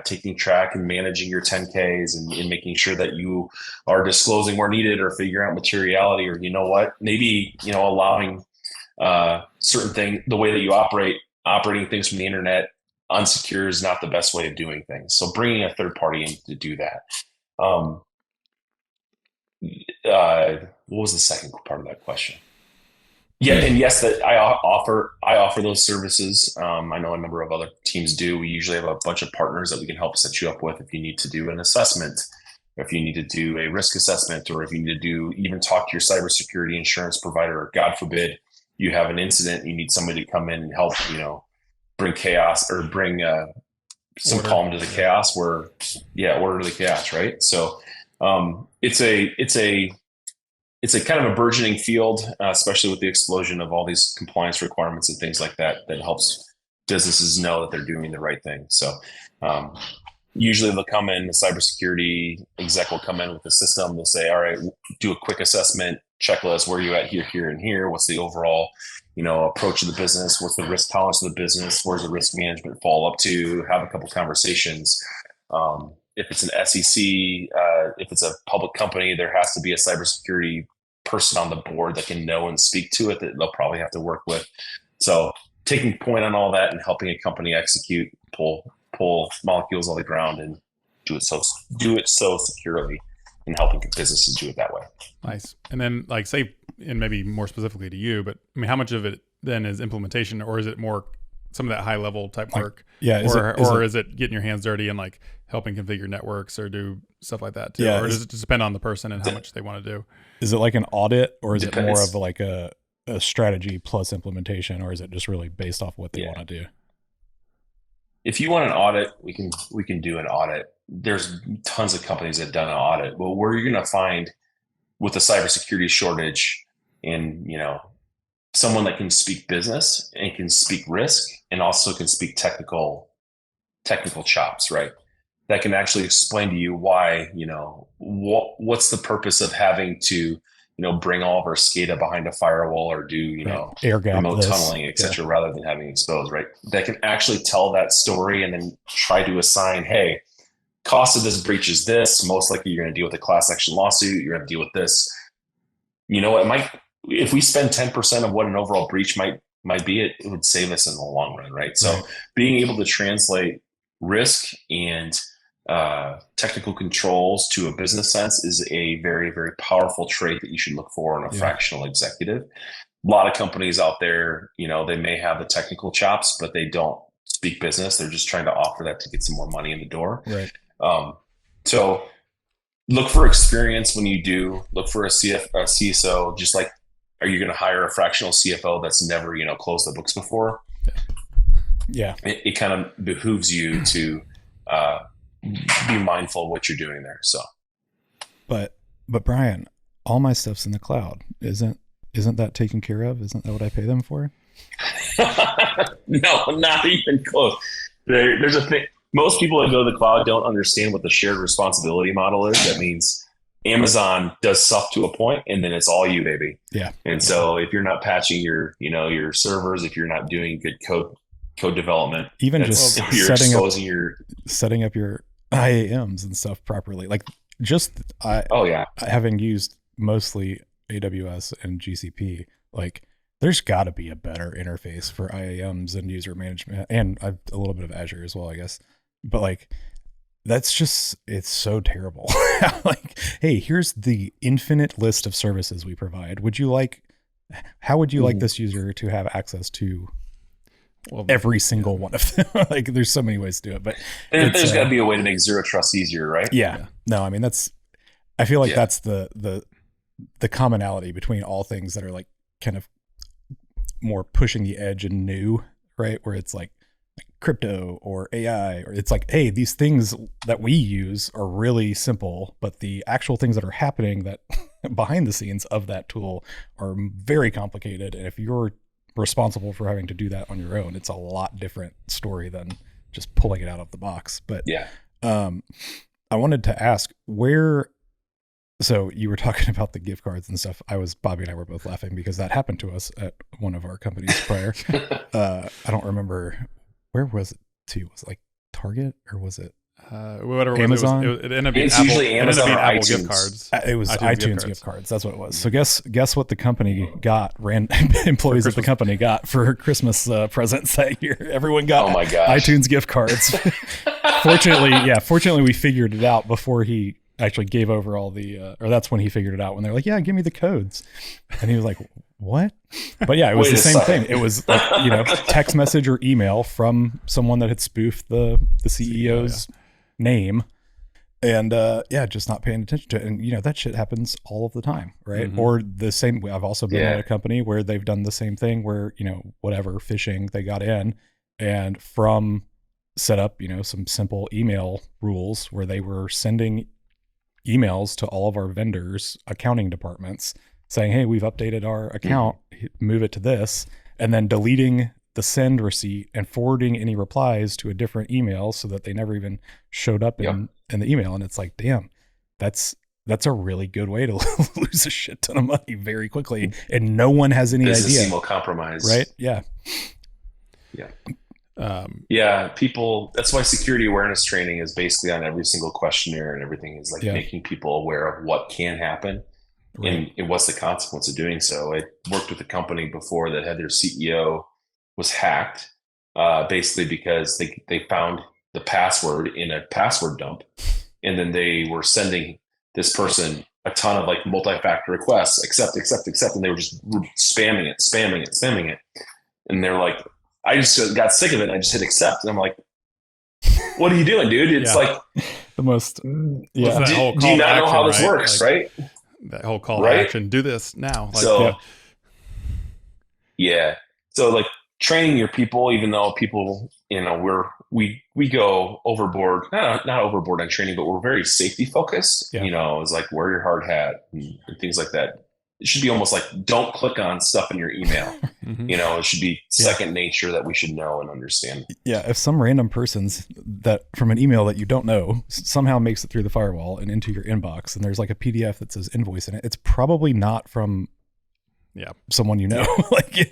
taking track and managing your 10Ks and making sure that you are disclosing where needed or figuring out materiality, or, maybe, allowing certain things, the way that you operating things from the internet unsecure is not the best way of doing things. So bringing a third party in to do that. What was the second part of that question? Yeah, and yes, that I offer those services. I know a number of other teams do. We usually have a bunch of partners that we can help set you up with if you need to do an assessment, if you need to do a risk assessment, or if you need to even talk to your cybersecurity insurance provider, or God forbid you have an incident, you need somebody to come in and help, bring chaos or bring some calm to the chaos. Order to the chaos, right? So it's a kind of a burgeoning field, especially with the explosion of all these compliance requirements and things like that helps businesses know that they're doing the right thing. So usually they'll come in, the cybersecurity exec will come in with the system. They'll say, all right, do a quick assessment checklist. Where are you at here, here, and here? What's the overall, approach of the business? What's the risk tolerance of the business? Where's the risk management fall up to? Have a couple conversations. If it's an SEC, if it's a public company, there has to be a cybersecurity person on the board that can know and speak to it that they'll probably have to work with. So taking point on all that and helping a company execute, pull molecules on the ground and do it so securely, and helping businesses do it that way. Nice. And then say, and maybe more specifically to you, but I mean, how much of it then is implementation, or is it more some of that high level type work? Yeah. Is it getting your hands dirty and helping configure networks or do stuff like that too? Yeah, or does it just depend on the person and how much they want to do? Is it like an audit, or is it more of a strategy plus implementation, or is it just really based off what they want to do? If you want an audit, we can do an audit. There's tons of companies that have done an audit. But where you're going to find with the cybersecurity shortage and, someone that can speak business and can speak risk and also can speak technical chops, right? That can actually explain to you why, what's the purpose of having to, bring all of our SCADA behind a firewall or do, air gap remote tunneling, et cetera, rather than having exposed, right? That can actually tell that story and then try to assign, hey, cost of this breach is this. Most likely you're going to deal with a class action lawsuit. You're going to deal with this. If we spend 10% of what an overall breach might be, it would save us in the long run, right? So being able to translate risk and technical controls to a business sense is a very, very powerful trait that you should look for in a fractional executive. A lot of companies out there, they may have the technical chops, but they don't speak business. They're just trying to offer that to get some more money in the door. Right. So look for experience when you do. Look for a CISO, just like, are you going to hire a fractional CFO that's never, closed the books before? Yeah. It kind of behooves you to be mindful of what you're doing there. So, but Bryan, all my stuff's in the cloud. Isn't that taken care of? Isn't that what I pay them for? No, not even close. There's a thing. Most people that go to the cloud don't understand what the shared responsibility model is. That means Amazon does stuff to a point, and then it's all you, baby. Yeah. And so if you're not patching your servers, if you're not doing good code development, even just setting up your IAMs and stuff properly, having used mostly AWS and GCP, there's got to be a better interface for IAMs and user management, and a little bit of Azure as well, I guess. But like, that's just, it's so terrible. Like, hey, here's the infinite list of services we provide. How would you like this user to have access to every single one of them? Like, there's so many ways to do it, but there's got to be a way to make zero trust easier, right? Yeah. No, I mean, I feel like that's the commonality between all things that are like kind of more pushing the edge and new, right? Where it's like crypto or AI, or it's like, hey, these things that we use are really simple, but the actual things that are happening that behind the scenes of that tool are very complicated. And if you're responsible for having to do that on your own, it's a lot different story than just pulling it out of the box. But I wanted to ask so you were talking about the gift cards and stuff. Bobby and I were both laughing because that happened to us at one of our companies prior. I don't remember, where was it to? Was it like Target, or was it whatever Amazon? It ended up being It's Apple. usually It ended up being Amazon or Apple gift iTunes. cards. It was iTunes gift cards. That's what it was. So guess what the company got? Employees of the company got for Christmas presents that year. Everyone got iTunes gift cards. Fortunately, we figured it out before he actually gave over all the. Or that's when he figured it out, when they're like, "Yeah, give me the codes," and he was like, "What?" But yeah, it was the same thing. It was like, text message or email from someone that had spoofed the CEO's name. And just not paying attention to it. And that shit happens all of the time, right? Mm-hmm. Or the same, I've also been at a company where they've done the same thing where, whatever, phishing, they got in, and from set up, some simple email rules where they were sending emails to all of our vendors' accounting departments saying, hey, we've updated our account, move it to this, and then deleting the send receipt and forwarding any replies to a different email so that they never even showed up in the email. And it's like, damn, that's a really good way to lose a shit ton of money very quickly, and no one has any idea. Will compromise, right? Yeah. People. That's why security awareness training is basically on every single questionnaire, and everything is like making people aware of what can happen. Right. And what's the consequence of doing so. I worked with a company before that had their CEO was hacked, basically because they found the password in a password dump, and then they were sending this person a ton of like multi-factor requests, accept, and they were just spamming it, and they're like, I just got sick of it, and I just hit accept, and I'm like, what are you doing, dude? It's like the most. Do you not know how this works, right? That whole call to action, do this now. So like training your people, even though people, we go overboard, not overboard on training, but we're very safety focused. It's like wear your hard hat and things like that. It should be almost like don't click on stuff in your email. It should be second nature that we should know and understand. Yeah, if some random person's that from an email that you don't know somehow makes it through the firewall and into your inbox, and there's like a PDF that says invoice in it, it's probably not from someone like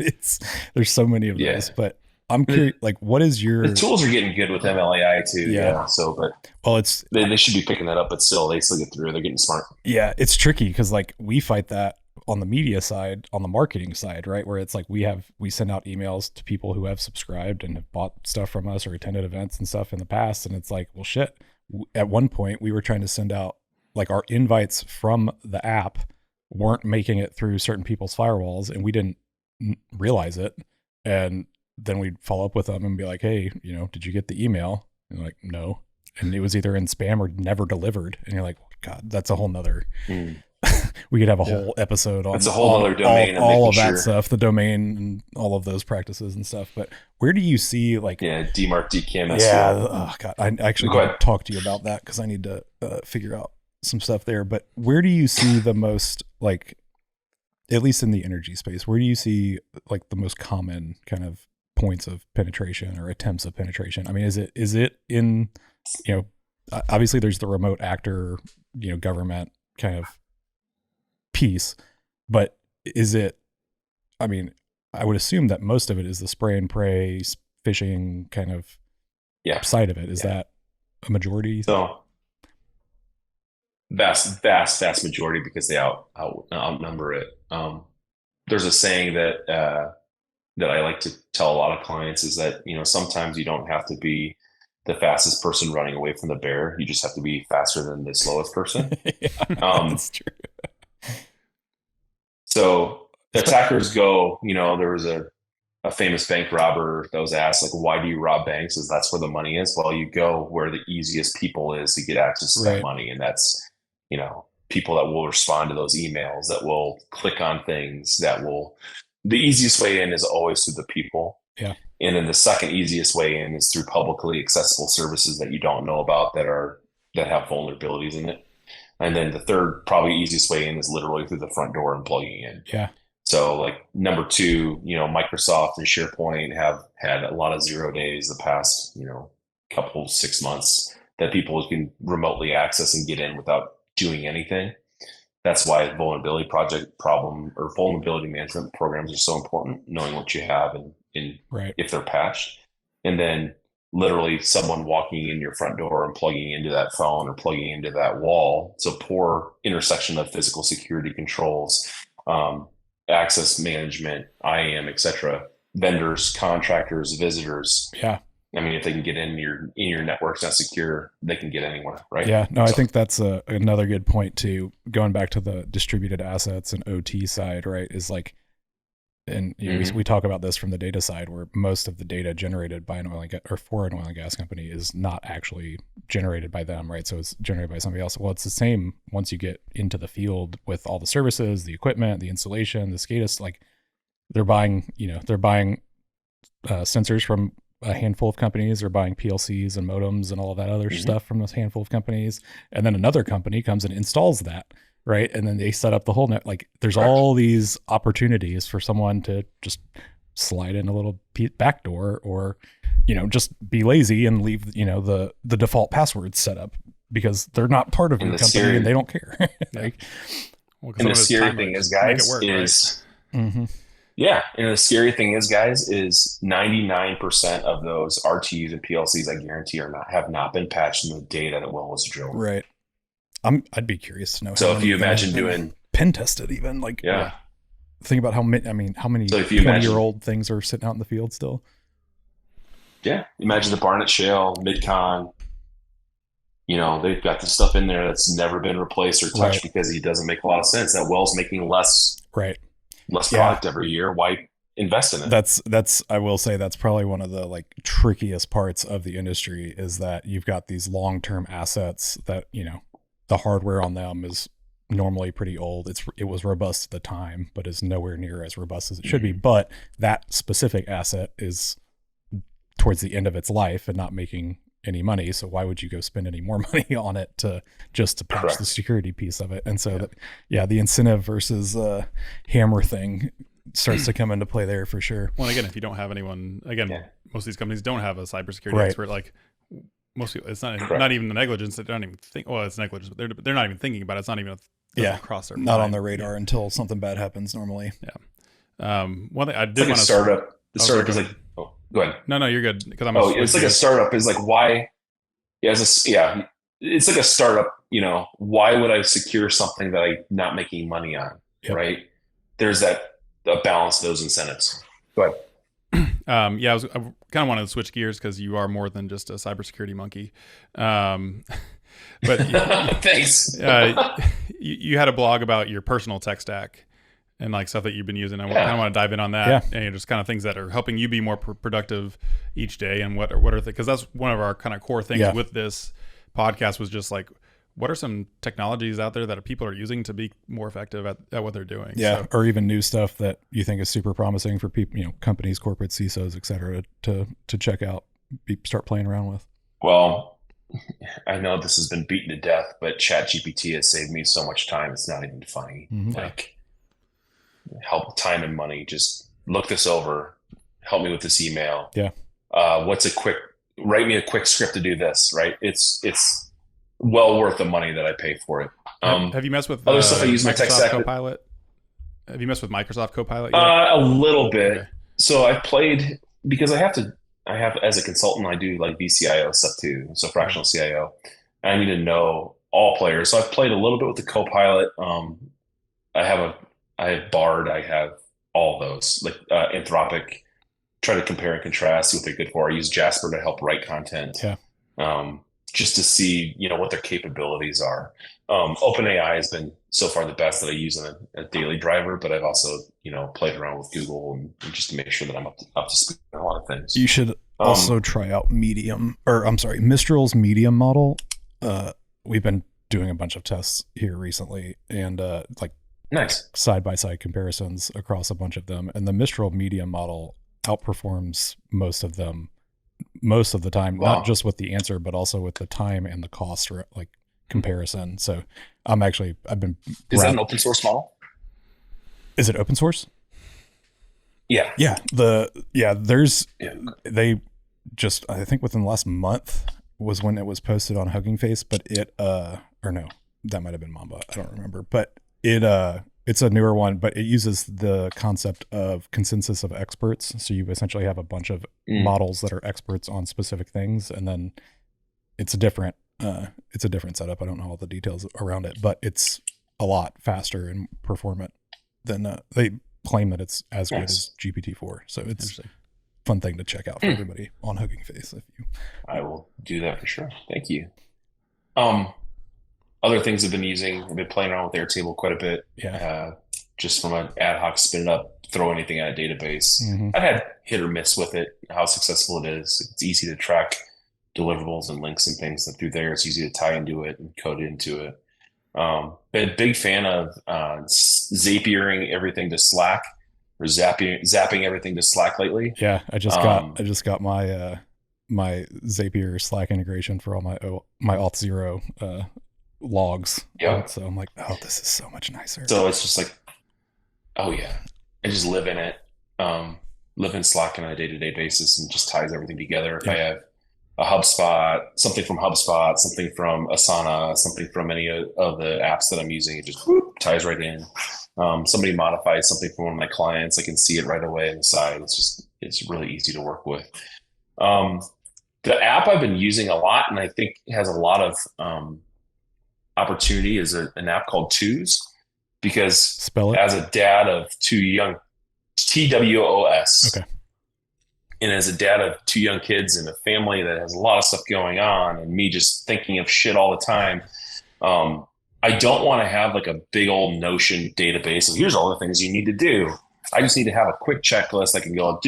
there's so many of those. But I'm curious, like, what is your... The tools are getting good with MLAI too. So, but it's they should be picking that up, but they still get through. They're getting smart. Yeah, it's tricky because like we fight that on the media side, on the marketing side, right? Where it's like we send out emails to people who have subscribed and have bought stuff from us or attended events and stuff in the past. And it's like, well, shit. At one point we were trying to send out like our invites from the app weren't making it through certain people's firewalls, and we didn't realize it. And then we'd follow up with them and be like, hey, did you get the email? And they're like, no. And it was either in spam or never delivered. And you're like, God, that's a whole nother... We could have a whole episode on, it's a whole other domain, all of that stuff, the domain and all of those practices and stuff. But where do you see like DMARC, DKIM? Oh God, I actually got to talk to you about that because I need to figure out some stuff there. But where do you see the most, like, at least in the energy space, where do you see like the most common kind of points of penetration or attempts of penetration? I mean, is it in, obviously there's the remote actor, government kind of piece, but is it, I mean, I would assume that most of it is the spray and pray phishing kind of side of it. Is that a majority? So vast majority, because they outnumber it. there's a saying that I like to tell a lot of clients is that, sometimes you don't have to be the fastest person running away from the bear. You just have to be faster than the slowest person. Yeah, Um, that's true. so attackers go, there was a famous bank robber that was asked, like, why do you rob banks? Is that's where the money is? Well, you go where the easiest people is to get access to that Right. money. And that's, people that will respond to those emails, that will click on things, the easiest way in is always through the people. Yeah. And then the second easiest way in is through publicly accessible services that you don't know about that have vulnerabilities in it. And then the third, probably easiest way in is literally through the front door and plugging in. Yeah. So like number two, Microsoft and SharePoint have had a lot of 0 days the past, couple 6 months that people can remotely access and get in without doing anything. That's why vulnerability management programs are so important, knowing what you have and Right. if they're patched. And then literally someone walking in your front door and plugging into that phone or plugging into that wall. So poor intersection of physical security controls, access management, IAM, etc. Vendors, contractors, visitors. Yeah. I mean, if they can get in your network's not secure, they can get anywhere, right? Yeah. No, I think that's another good point too. Going back to the distributed assets and OT side, right? Is like, and we talk about this from the data side, where most of the data generated by an oil and gas or for an oil and gas company is not actually generated by them, right? So it's generated by somebody else. Well, it's the same once you get into the field with all the services, the equipment, the installation, the SCADA. Like they're buying sensors from a handful of companies. They're buying PLCs and modems and all of that other stuff from a handful of companies, and then another company comes and installs that. Right. And then they set up the whole net. Like there's all these opportunities for someone to just slide in a little back door or, just be lazy and leave, the default passwords set up because they're not part of your company and they don't care. And the scary thing is, guys, yeah. And the scary thing is, guys, is 99% of those RTUs and PLCs, I guarantee, have not been patched in the data that well was drilled. Right. I'd be curious to know. So if you imagine doing pen tested, even think about how many 20-year-old things are sitting out in the field still. Yeah. Imagine the Barnett Shale, Mid-Con, they've got this stuff in there that's never been replaced or touched because it doesn't make a lot of sense. That well's making less product every year. Why invest in it? That's I will say that's probably one of the trickiest parts of the industry is that you've got these long-term assets that, the hardware on them is normally pretty old. It was robust at the time, but is nowhere near as robust as it should be. But that specific asset is towards the end of its life and not making any money. So why would you go spend any more money on it to patch the security piece of it? And so the incentive versus hammer thing starts to come into play there for sure. Well, again, if you don't have anyone, most of these companies don't have a cybersecurity expert. Like most people, it's not even the negligence. They don't even think. Well, it's negligence, but they're not even thinking about it. It's not even across their mind. Not on their radar until something bad happens. Normally, One thing I did want to startup. The startup is like, go ahead. No, you're good because it's like a startup is like why? Yeah, it's like a startup. Why would I secure something that I'm not making money on? Yep. Right? There's a balance of those incentives. Go ahead. I kind of wanted to switch gears because you are more than just a cybersecurity monkey. But thanks. You had a blog about your personal tech stack and stuff that you've been using. I kind of want to dive in on that and just kind of things that are helping you be more productive each day. And what are because that's one of our kind of core things with this podcast was just what are some technologies out there that people are using to be more effective at what they're doing? Yeah. Or even new stuff that you think is super promising for people, companies, corporate CISOs, et cetera, to check out, start playing around with. Well, I know this has been beaten to death, but ChatGPT has saved me so much time. It's not even funny. Help time and money. Just look this over. Help me with this email. Yeah. Write me a quick script to do this, right? It's well worth the money that I pay for it. Have you messed with other stuff I use my tech stack? Copilot? Have you messed with Microsoft Copilot yet? A little bit. Okay. So I've played because I have as a consultant, I do VCIO stuff too. So fractional CIO. I need to know all players. So I've played a little bit with the Copilot. I have Bard. I have all those, like Anthropic, try to compare and contrast, see what they're good for. I use Jasper to help write content, Yeah. just to see, what their capabilities are. OpenAI has been so far the best that I use in a daily driver, but I've also, played around with Google and just to make sure that I'm up to speed on a lot of things. You should also try out Mistral's Medium model. We've been doing a bunch of tests here recently, and like nice side-by-side comparisons across a bunch of them. And the Mistral Medium model outperforms most of them most of the time, Wow. not just with the answer, but also with the time and the cost like comparison. So I've been. Is that an open source model? Is it open source? Yeah. Yeah. They just, I think within the last month was when it was posted on Hugging Face, but or no, that might've been Mamba. I don't remember, but it's a newer one, but it uses the concept of consensus of experts. So you essentially have a bunch of models that are experts on specific things. And then it's a different setup. I don't know all the details around it, but it's a lot faster and performant than they claim that it's as good as GPT-4. So it's a fun thing to check out for everybody on Hugging Face. I will do that for sure. Thank you. Other things I've been playing around with Airtable quite a bit. Yeah. Just from an ad hoc spin it up, throw anything at a database. Mm-hmm. I've had hit or miss with it, how successful it is. It's easy to track deliverables and links and things that through there. It's easy to tie into it and code into it. Been a big fan of Zapiering everything to Slack or zapping everything to Slack lately. Yeah, I just got my my Zapier Slack integration for all my Auth0 logs. Yeah. So I'm like, oh, this is so much nicer. So it's just like, oh yeah, I just live in it. Live in Slack on a day-to-day basis and just ties everything together. If I have a HubSpot, something from HubSpot, something from Asana, something from any of the apps that I'm using, it just ties right in. Somebody modifies something from one of my clients, I can see it right away on the side. It's really easy to work with. The app I've been using a lot, and I think has a lot of opportunity, is an app called Twos, because Spell it. As a dad of two young, TWOS. Okay. And as a dad of two young kids and a family that has a lot of stuff going on, and me just thinking of shit all the time, I don't want to have like a big old Notion database of here's all the things you need to do. I just need to have a quick checklist. I can go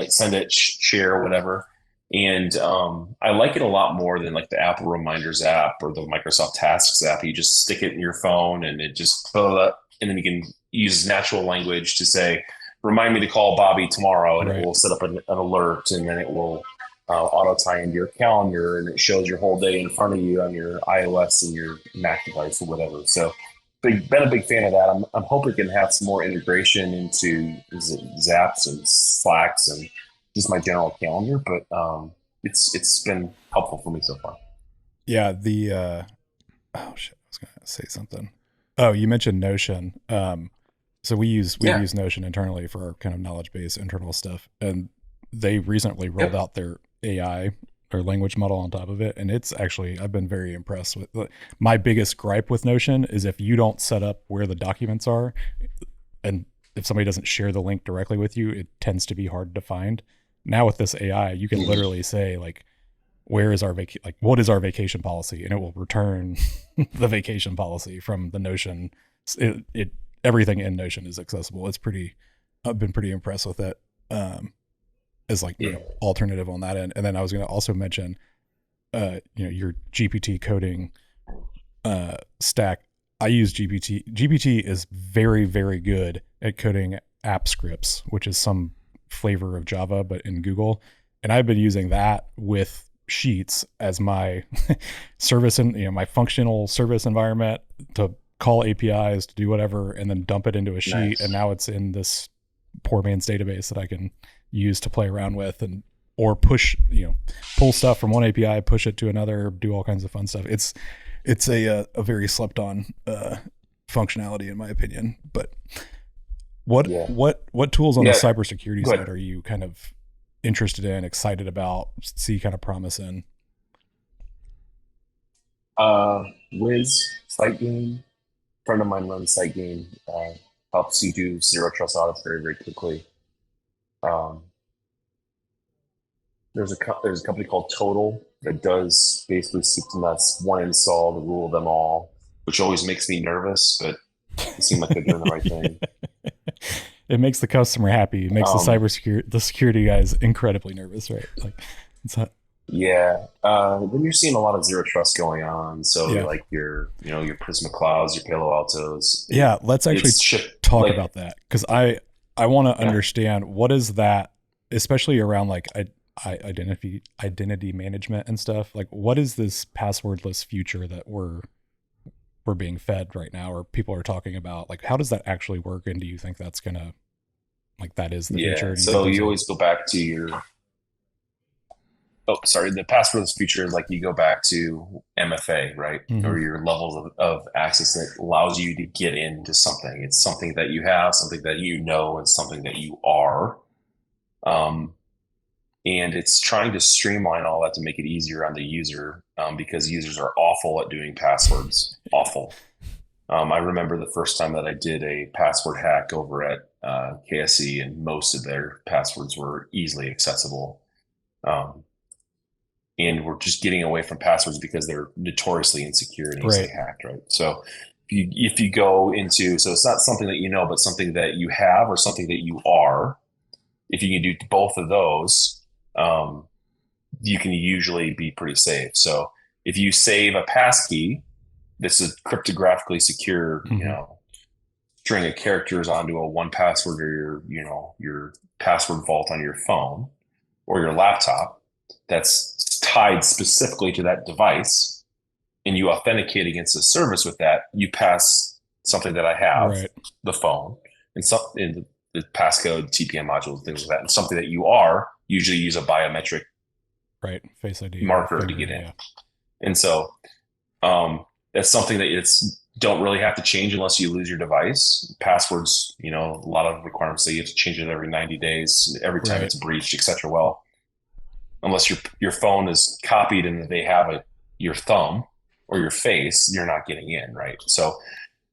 send it, share, whatever. And I like it a lot more than like the Apple Reminders app or the Microsoft Tasks app. You just stick it in your phone and it just and then you can use natural language to say, remind me to call Bobby tomorrow, and It will set up an alert, and then it will auto tie into your calendar, and it shows your whole day in front of you on your iOS and your Mac device or whatever. So been a big fan of that. I'm hoping it can have some more integration into Zaps and Slacks and just my general calendar, but it's been helpful for me so far. Yeah, oh shit, I was gonna say something. Oh, you mentioned Notion. So we use Notion internally for our kind of knowledge base internal stuff, and they recently rolled out their AI or language model on top of it, and it's actually, I've been very impressed with. My biggest gripe with Notion is if you don't set up where the documents are, and if somebody doesn't share the link directly with you, it tends to be hard to find. Now with this AI, you can literally say like, where is our what is our vacation policy, and it will return the vacation policy from the Notion. Everything in Notion is accessible. I've been pretty impressed with it as alternative on that end. And then I was going to also mention, your GPT coding stack. I use GPT. GPT is very, very good at coding app scripts, which is some flavor of Java, but in Google. And I've been using that with Sheets as my service and my functional service environment to call APIs, to do whatever, and then dump it into a sheet. Nice. And now it's in this poor man's database that I can use to play around with or push, pull stuff from one API, push it to another, do all kinds of fun stuff. It's a very slept on functionality in my opinion. But what tools on the cybersecurity side are you kind of interested in, excited about, see kind of promise in? Wiz, SiteGain. Friend of mine runs SiteGain. helps you do zero trust audits very, very quickly. There's a company called Total that does basically soup to nuts, one install, the rule of them all, which always makes me nervous, but it seems like they're doing the right thing. It makes the customer happy. It makes the security guys incredibly nervous, right? Like, it's not. Yeah. Then you're seeing a lot of zero trust going on. So like your Prisma Clouds, your Palo Altos. Yeah. Let's actually talk about that. Cause I want to understand what is that, especially around like identity management and stuff. Like, what is this passwordless future that we're being fed right now, or people are talking about? Like, how does that actually work? And do you think that's gonna, like, that is the future? So you always go back to your, the passwordless feature is like you go back to MFA, right? Mm-hmm. Or your levels of access that allows you to get into something. It's something that you have, something that you know, and something that you are. And it's trying to streamline all that to make it easier on the user, because users are awful at doing passwords. Awful. I remember the first time that I did a password hack over at KSC, and most of their passwords were easily accessible. And we're just getting away from passwords because they're notoriously insecure and easily hacked, right? So if you go into, so it's not something that you know, but something that you have or something that you are, if you can do both of those, you can usually be pretty safe. So if you save a passkey, this is cryptographically secure, string of characters onto a 1Password or your password vault on your phone or your laptop that's tied specifically to that device, and you authenticate against a service with that, you pass something that I have, the phone, and something, the passcode, TPM modules, things like that, and something that you are, usually use a biometric Face ID marker to get in. Yeah. And so that's something that it's don't really have to change unless you lose your device. Passwords, a lot of requirements say you have to change it every 90 days, every time it's breached, etc. Well, unless your phone is copied and they have your thumb or your face, you're not getting in, right? So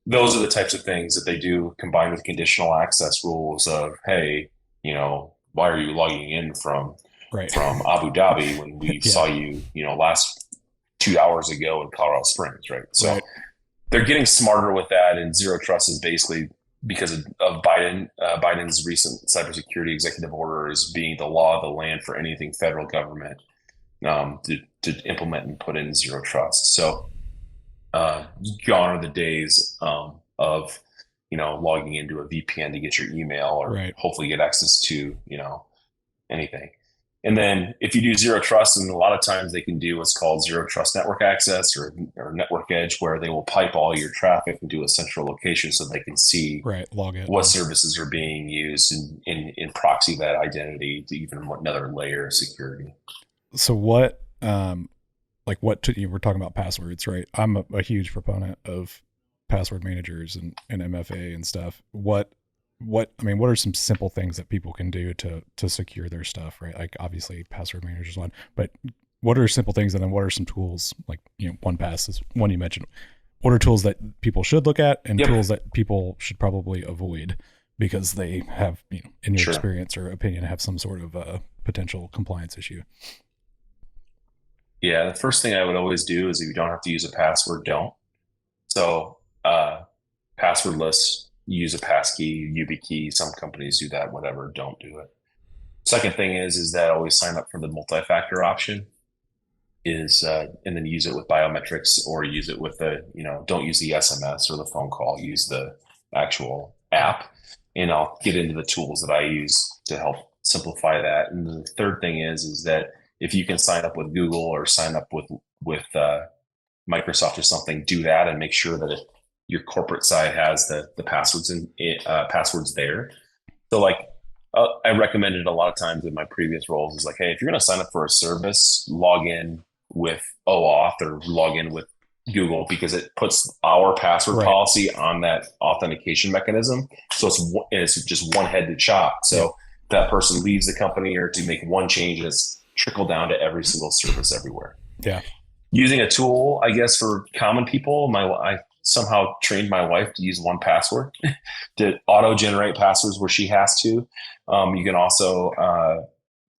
those are the types of things that they do, combined with conditional access rules of, hey, why are you logging in from Abu Dhabi when we saw you, last 2 hours ago in Colorado Springs, right? So they're getting smarter with that, and zero trust is basically because of Biden's recent cybersecurity executive order is being the law of the land for anything federal government to implement and put in zero trust. So gone are the days of logging into a VPN to get your email or hopefully get access to anything. And then if you do zero trust, and a lot of times they can do what's called zero trust network access or network edge, where they will pipe all your traffic into a central location so they can see what services are being used in proxy that identity to even another layer of security. So what, you were talking about passwords, right? I'm a huge proponent of password managers and MFA and stuff. What are some simple things that people can do to secure their stuff, right? Like, obviously password manager is one, but what are simple things? And then what are some tools, like, 1Pass is one you mentioned. What are tools that people should look at, and tools that people should probably avoid because they have, in your experience or opinion, have some sort of a potential compliance issue? Yeah. The first thing I would always do is, if you don't have to use a password, don't. So, passwordless, use a passkey, YubiKey. Some companies do that, whatever, don't do it. Second thing is that always sign up for the multi-factor option and then use it with biometrics, or use it with don't use the SMS or the phone call, use the actual app. And I'll get into the tools that I use to help simplify that. And the third thing is that if you can sign up with Google or sign up with Microsoft or something, do that, and make sure that your corporate side has the passwords and passwords there. So I recommended a lot of times in my previous roles is hey, if you're going to sign up for a service, log in with OAuth or log in with Google, because it puts our password policy on that authentication mechanism. So it's just one head to chop. So that person leaves the company or to make one change, it's trickle down to every single service everywhere. Yeah. Using a tool, I guess, for common people, somehow trained my wife to use 1Password to auto generate passwords where she has to. You can also,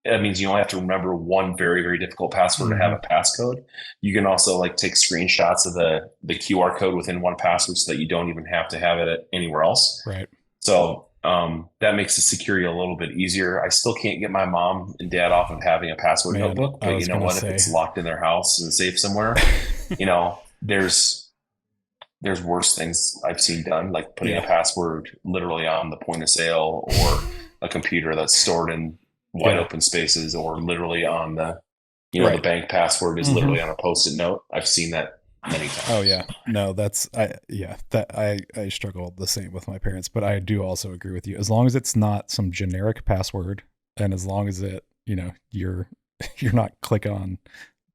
that means you only have to remember one very, very difficult password to have a passcode. You can also like take screenshots of the QR code within 1Password so that you don't even have to have it anywhere else. Right. So that makes the security a little bit easier. I still can't get my mom and dad off of having a password notebook, but you know what? If it's locked in their house and safe somewhere, you know, there's worse things I've seen done, like putting a password literally on the point of sale or a computer that's stored in wide open spaces, or literally on the, you know, the bank password is literally on a Post-it note. I've seen that many times. Oh yeah. No, I struggle the same with my parents, but I do also agree with you. As long as it's not some generic password, and as long as it, you know, you're not clicking on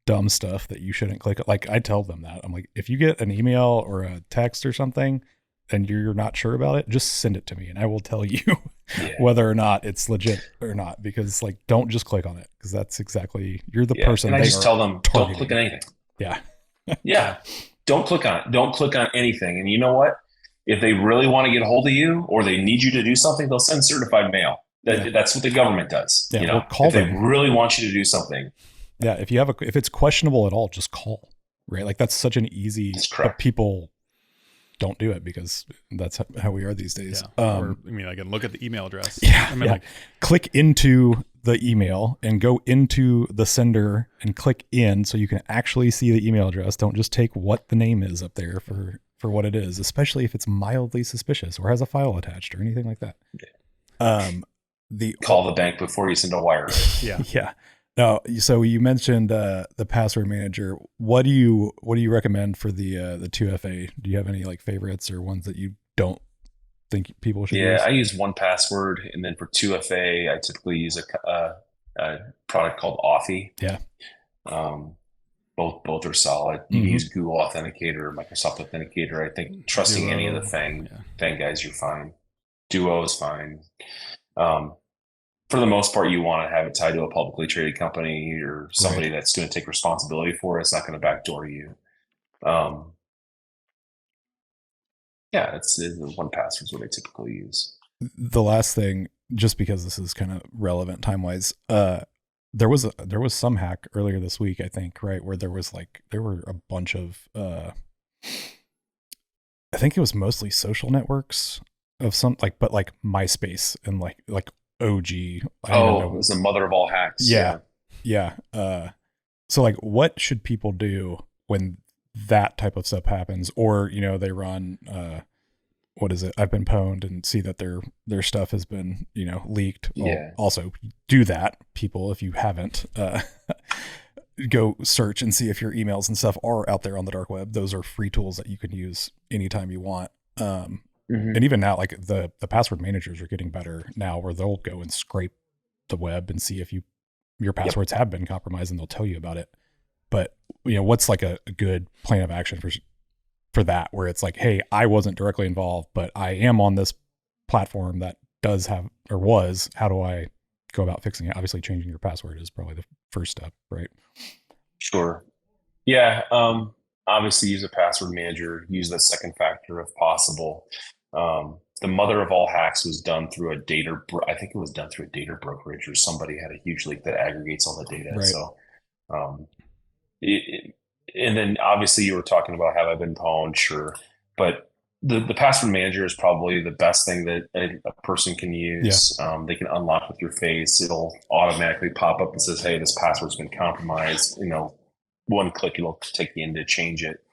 dumb stuff that you shouldn't click. Like I tell them that. I'm like, if you get an email or a text or something and you're not sure about it, just send it to me and I will tell you whether or not it's legit or not, because like, don't just click on it, because that's exactly, you're the person. And I just tell them, don't click on anything. Yeah. Don't click on it. Don't click on anything. And you know what? If they really want to get a hold of you or they need you to do something, they'll send certified mail. That's what the government does. Yeah, you know, if they really want you to do something. Yeah. If it's questionable at all, just call, right? Like that's such an easy, but people don't do it because that's how we are these days. Or, I mean, I can look at the email address. Like click into the email and go into the sender and click in so you can actually see the email address. Don't just take what the name is up there for what it is, especially if it's mildly suspicious or has a file attached or anything like that. Call the bank before you send a wire. Yeah. No, so you mentioned the password manager. What do you recommend for the 2FA? Do you have any like favorites or ones that you don't think people should use? I use 1Password, and then for 2FA, I typically use a product called Authy. Yeah. Both are solid. You can use Google Authenticator, Microsoft Authenticator. I think trusting Duo, any of the Fang guys, you're fine. Duo is fine. For the most part, you want to have it tied to a publicly traded company or somebody that's going to take responsibility for it. It's not going to backdoor you. It's 1Password is what I typically use. The last thing, just because this is kind of relevant time wise, there was some hack earlier this week, I think, right, where there were a bunch of I think it was mostly social networks of some but like MySpace and like OG. It was the mother of all hacks. Yeah. So like, what should people do when that type of stuff happens? Or, you know, they run, what is it? I've been pwned and see that their stuff has been, you know, leaked. Well, also do that, people, if you haven't, go search and see if your emails and stuff are out there on the dark web. Those are free tools that you can use anytime you want. And even now, like the password managers are getting better now, where they'll go and scrape the web and see if your passwords have been compromised, and they'll tell you about it. But you know, what's like a good plan of action for that, where it's like, hey, I wasn't directly involved, but I am on this platform that does have or was. How do I go about fixing it? Obviously, changing your password is probably the first step, right? Sure. Yeah. Obviously, use a password manager. Use the second factor if possible. The mother of all hacks was done through I think it was done through a data brokerage, or somebody had a huge leak that aggregates all the data. Right. So, and then obviously you were talking about, have I been pwned? Sure. But the password manager is probably the best thing that a person can use. They can unlock with your face. It'll automatically pop up and says, hey, this password's been compromised. You know, one click, it'll take you in to change it.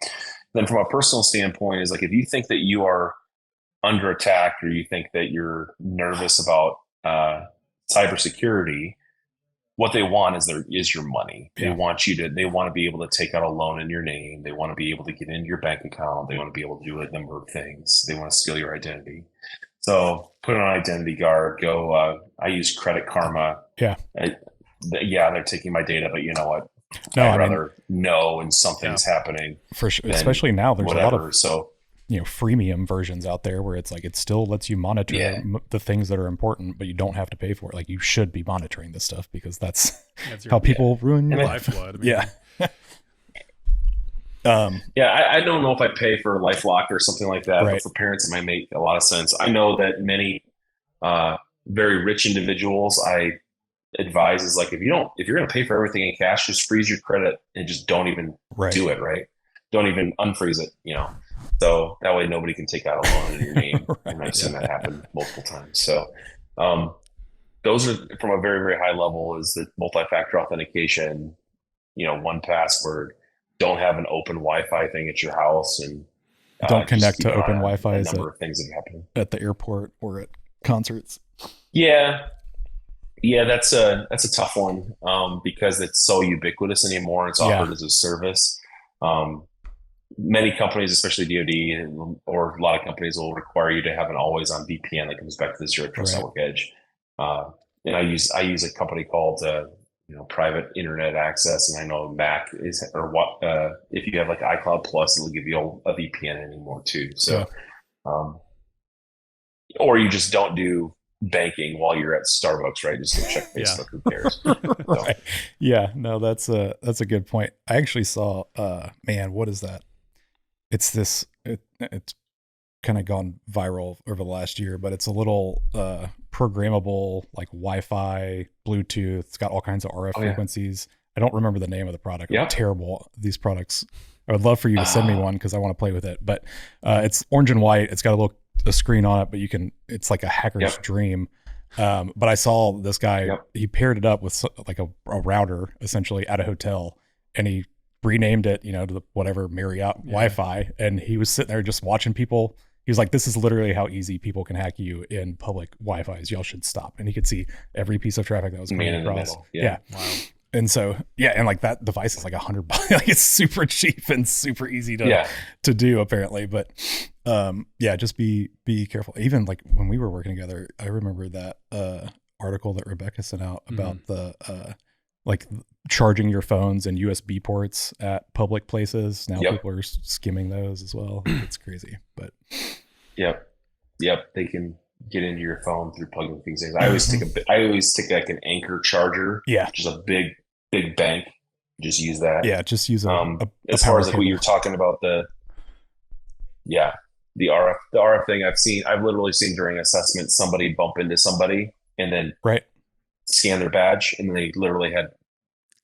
Then from a personal standpoint is like, if you think that you are under attack, or you think that you're nervous about cybersecurity, what they want is your money. They want to be able to take out a loan in your name. They want to be able to get into your bank account. They want to be able to do a number of things. They want to steal your identity. So put on identity guard. Go. I use Credit Karma. They're taking my data, but you know what? I'd rather know when something's happening. For sure, especially now. There's a lot of you know, freemium versions out there where it's like, it still lets you monitor the things that are important, but you don't have to pay for it. Like, you should be monitoring this stuff, because that's how people ruin your lifeblood. Yeah. Yeah, I don't know if I pay for LifeLock or something like that, Right. but for parents, it might make a lot of sense. I know that many very rich individuals, I advise is like if you're going to pay for everything in cash, just freeze your credit and just don't even Right. do it. Right? Don't even unfreeze it. So that way nobody can take out a loan in your name. Right. And I've seen that happen multiple times. So those are from a very, very high level is the multi-factor authentication, 1Password, don't have an open Wi-Fi thing at your house, and Don't connect to open Wi-Fi a number of things that happen at the airport or at concerts. Yeah, that's a tough one because it's so ubiquitous anymore. It's offered as a service. Many companies, especially DoD or a lot of companies, will require you to have an always-on VPN that comes back to the Zero Trust Network Edge. And I use a company called Private Internet Access, and I know Mac is if you have like iCloud Plus, it'll give you a VPN anymore too. So, or you just don't do banking while you're at Starbucks, right? Just go check Facebook. Who cares? Right. Yeah. No, that's a good point. I actually saw. Man, what is that? It's this. It's kind of gone viral over the last year, but it's a little programmable like Wi-Fi, Bluetooth. It's got all kinds of RF frequencies. I don't remember the name of the product. I'm terrible. These products. I would love for you to send me one because I want to play with it. But it's orange and white. It's got a screen on it, but it's like a hacker's dream. But I saw this guy, he paired it up with like a router essentially at a hotel, and he renamed it, to the whatever Marriott Wi-Fi. And he was sitting there just watching people. He was like, this is literally how easy people can hack you in public Wi-Fis. Y'all should stop. And he could see every piece of traffic that was coming across. Yeah. Wow. And so, and like that device is like $100. Like it's super cheap and super easy to do apparently. But just be careful. Even like when we were working together, I remember that article that Rebecca sent out about the like charging your phones and USB ports at public places. Now people are skimming those as well. It's crazy, but they can get into your phone through plugging things in. I always take like an Anchor charger. Which is a big bank. Just use that. Yeah, just use as far as like what you're talking about the RF thing. I've literally seen during assessment somebody bump into somebody and then scan their badge, and they literally had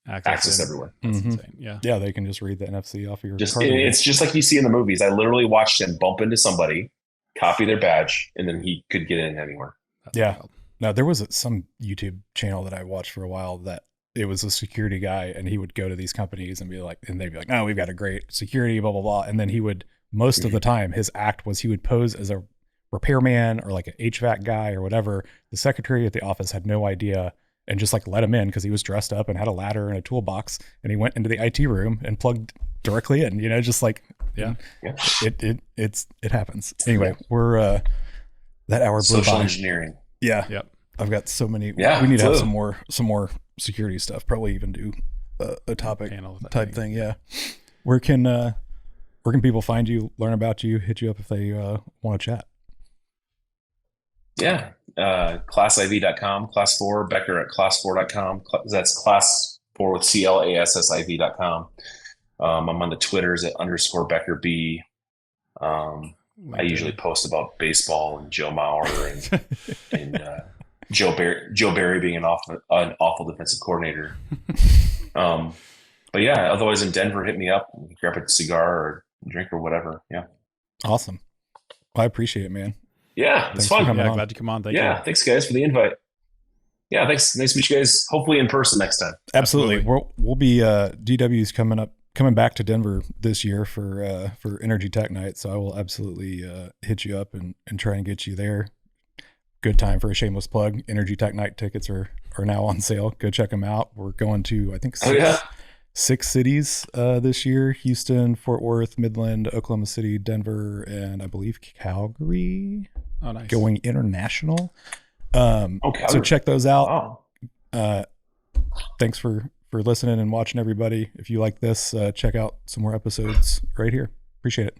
access everywhere. That's insane. Yeah, they can just read the NFC off of your card. It's just like you see in the movies. I literally watched him bump into somebody, copy their badge, and then he could get in anywhere. That's wild. Now there was some YouTube channel that I watched for a while that it was a security guy, and he would go to these companies and they'd be like, "Oh, we've got a great security, blah blah blah," and then he would most of the time his act was he would pose as a repairman or like an HVAC guy or whatever. The secretary at the office had no idea and just like let him in because he was dressed up and had a ladder and a toolbox, and he went into the IT room and plugged directly in, just like it happens. Anyway, we're that hour blew social by. Engineering. I've got so many. We need to have some more security stuff. Probably even do a topic type thing. Where can people find you, learn about you, hit you up if they want to chat? Classiv.com, class 4, Becker at class4.com. That's class 4 with CLASSIV.com. I'm on the Twitters at _BeckerB. I usually post about baseball and Joe Mauer and Joe Barry being an awful defensive coordinator. But otherwise in Denver, hit me up, grab a cigar or drink or whatever. Awesome. Well, I appreciate it, man. It's fun. Glad you come on. Thank you. Thanks guys for the invite. Thanks. Nice to meet you guys. Hopefully in person next time. Absolutely. We'll be DW's coming back to Denver this year for Energy Tech Night. So I will absolutely hit you up and try and get you there. Good time for a shameless plug. Energy Tech Night tickets are now on sale. Go check them out. We're going to, I think, six cities this year: Houston, Fort Worth, Midland, Oklahoma City, Denver, and I believe Calgary. Oh, nice. Going international. So check those out. Wow. Thanks for listening and watching, everybody. If you like this, check out some more episodes right here. Appreciate it.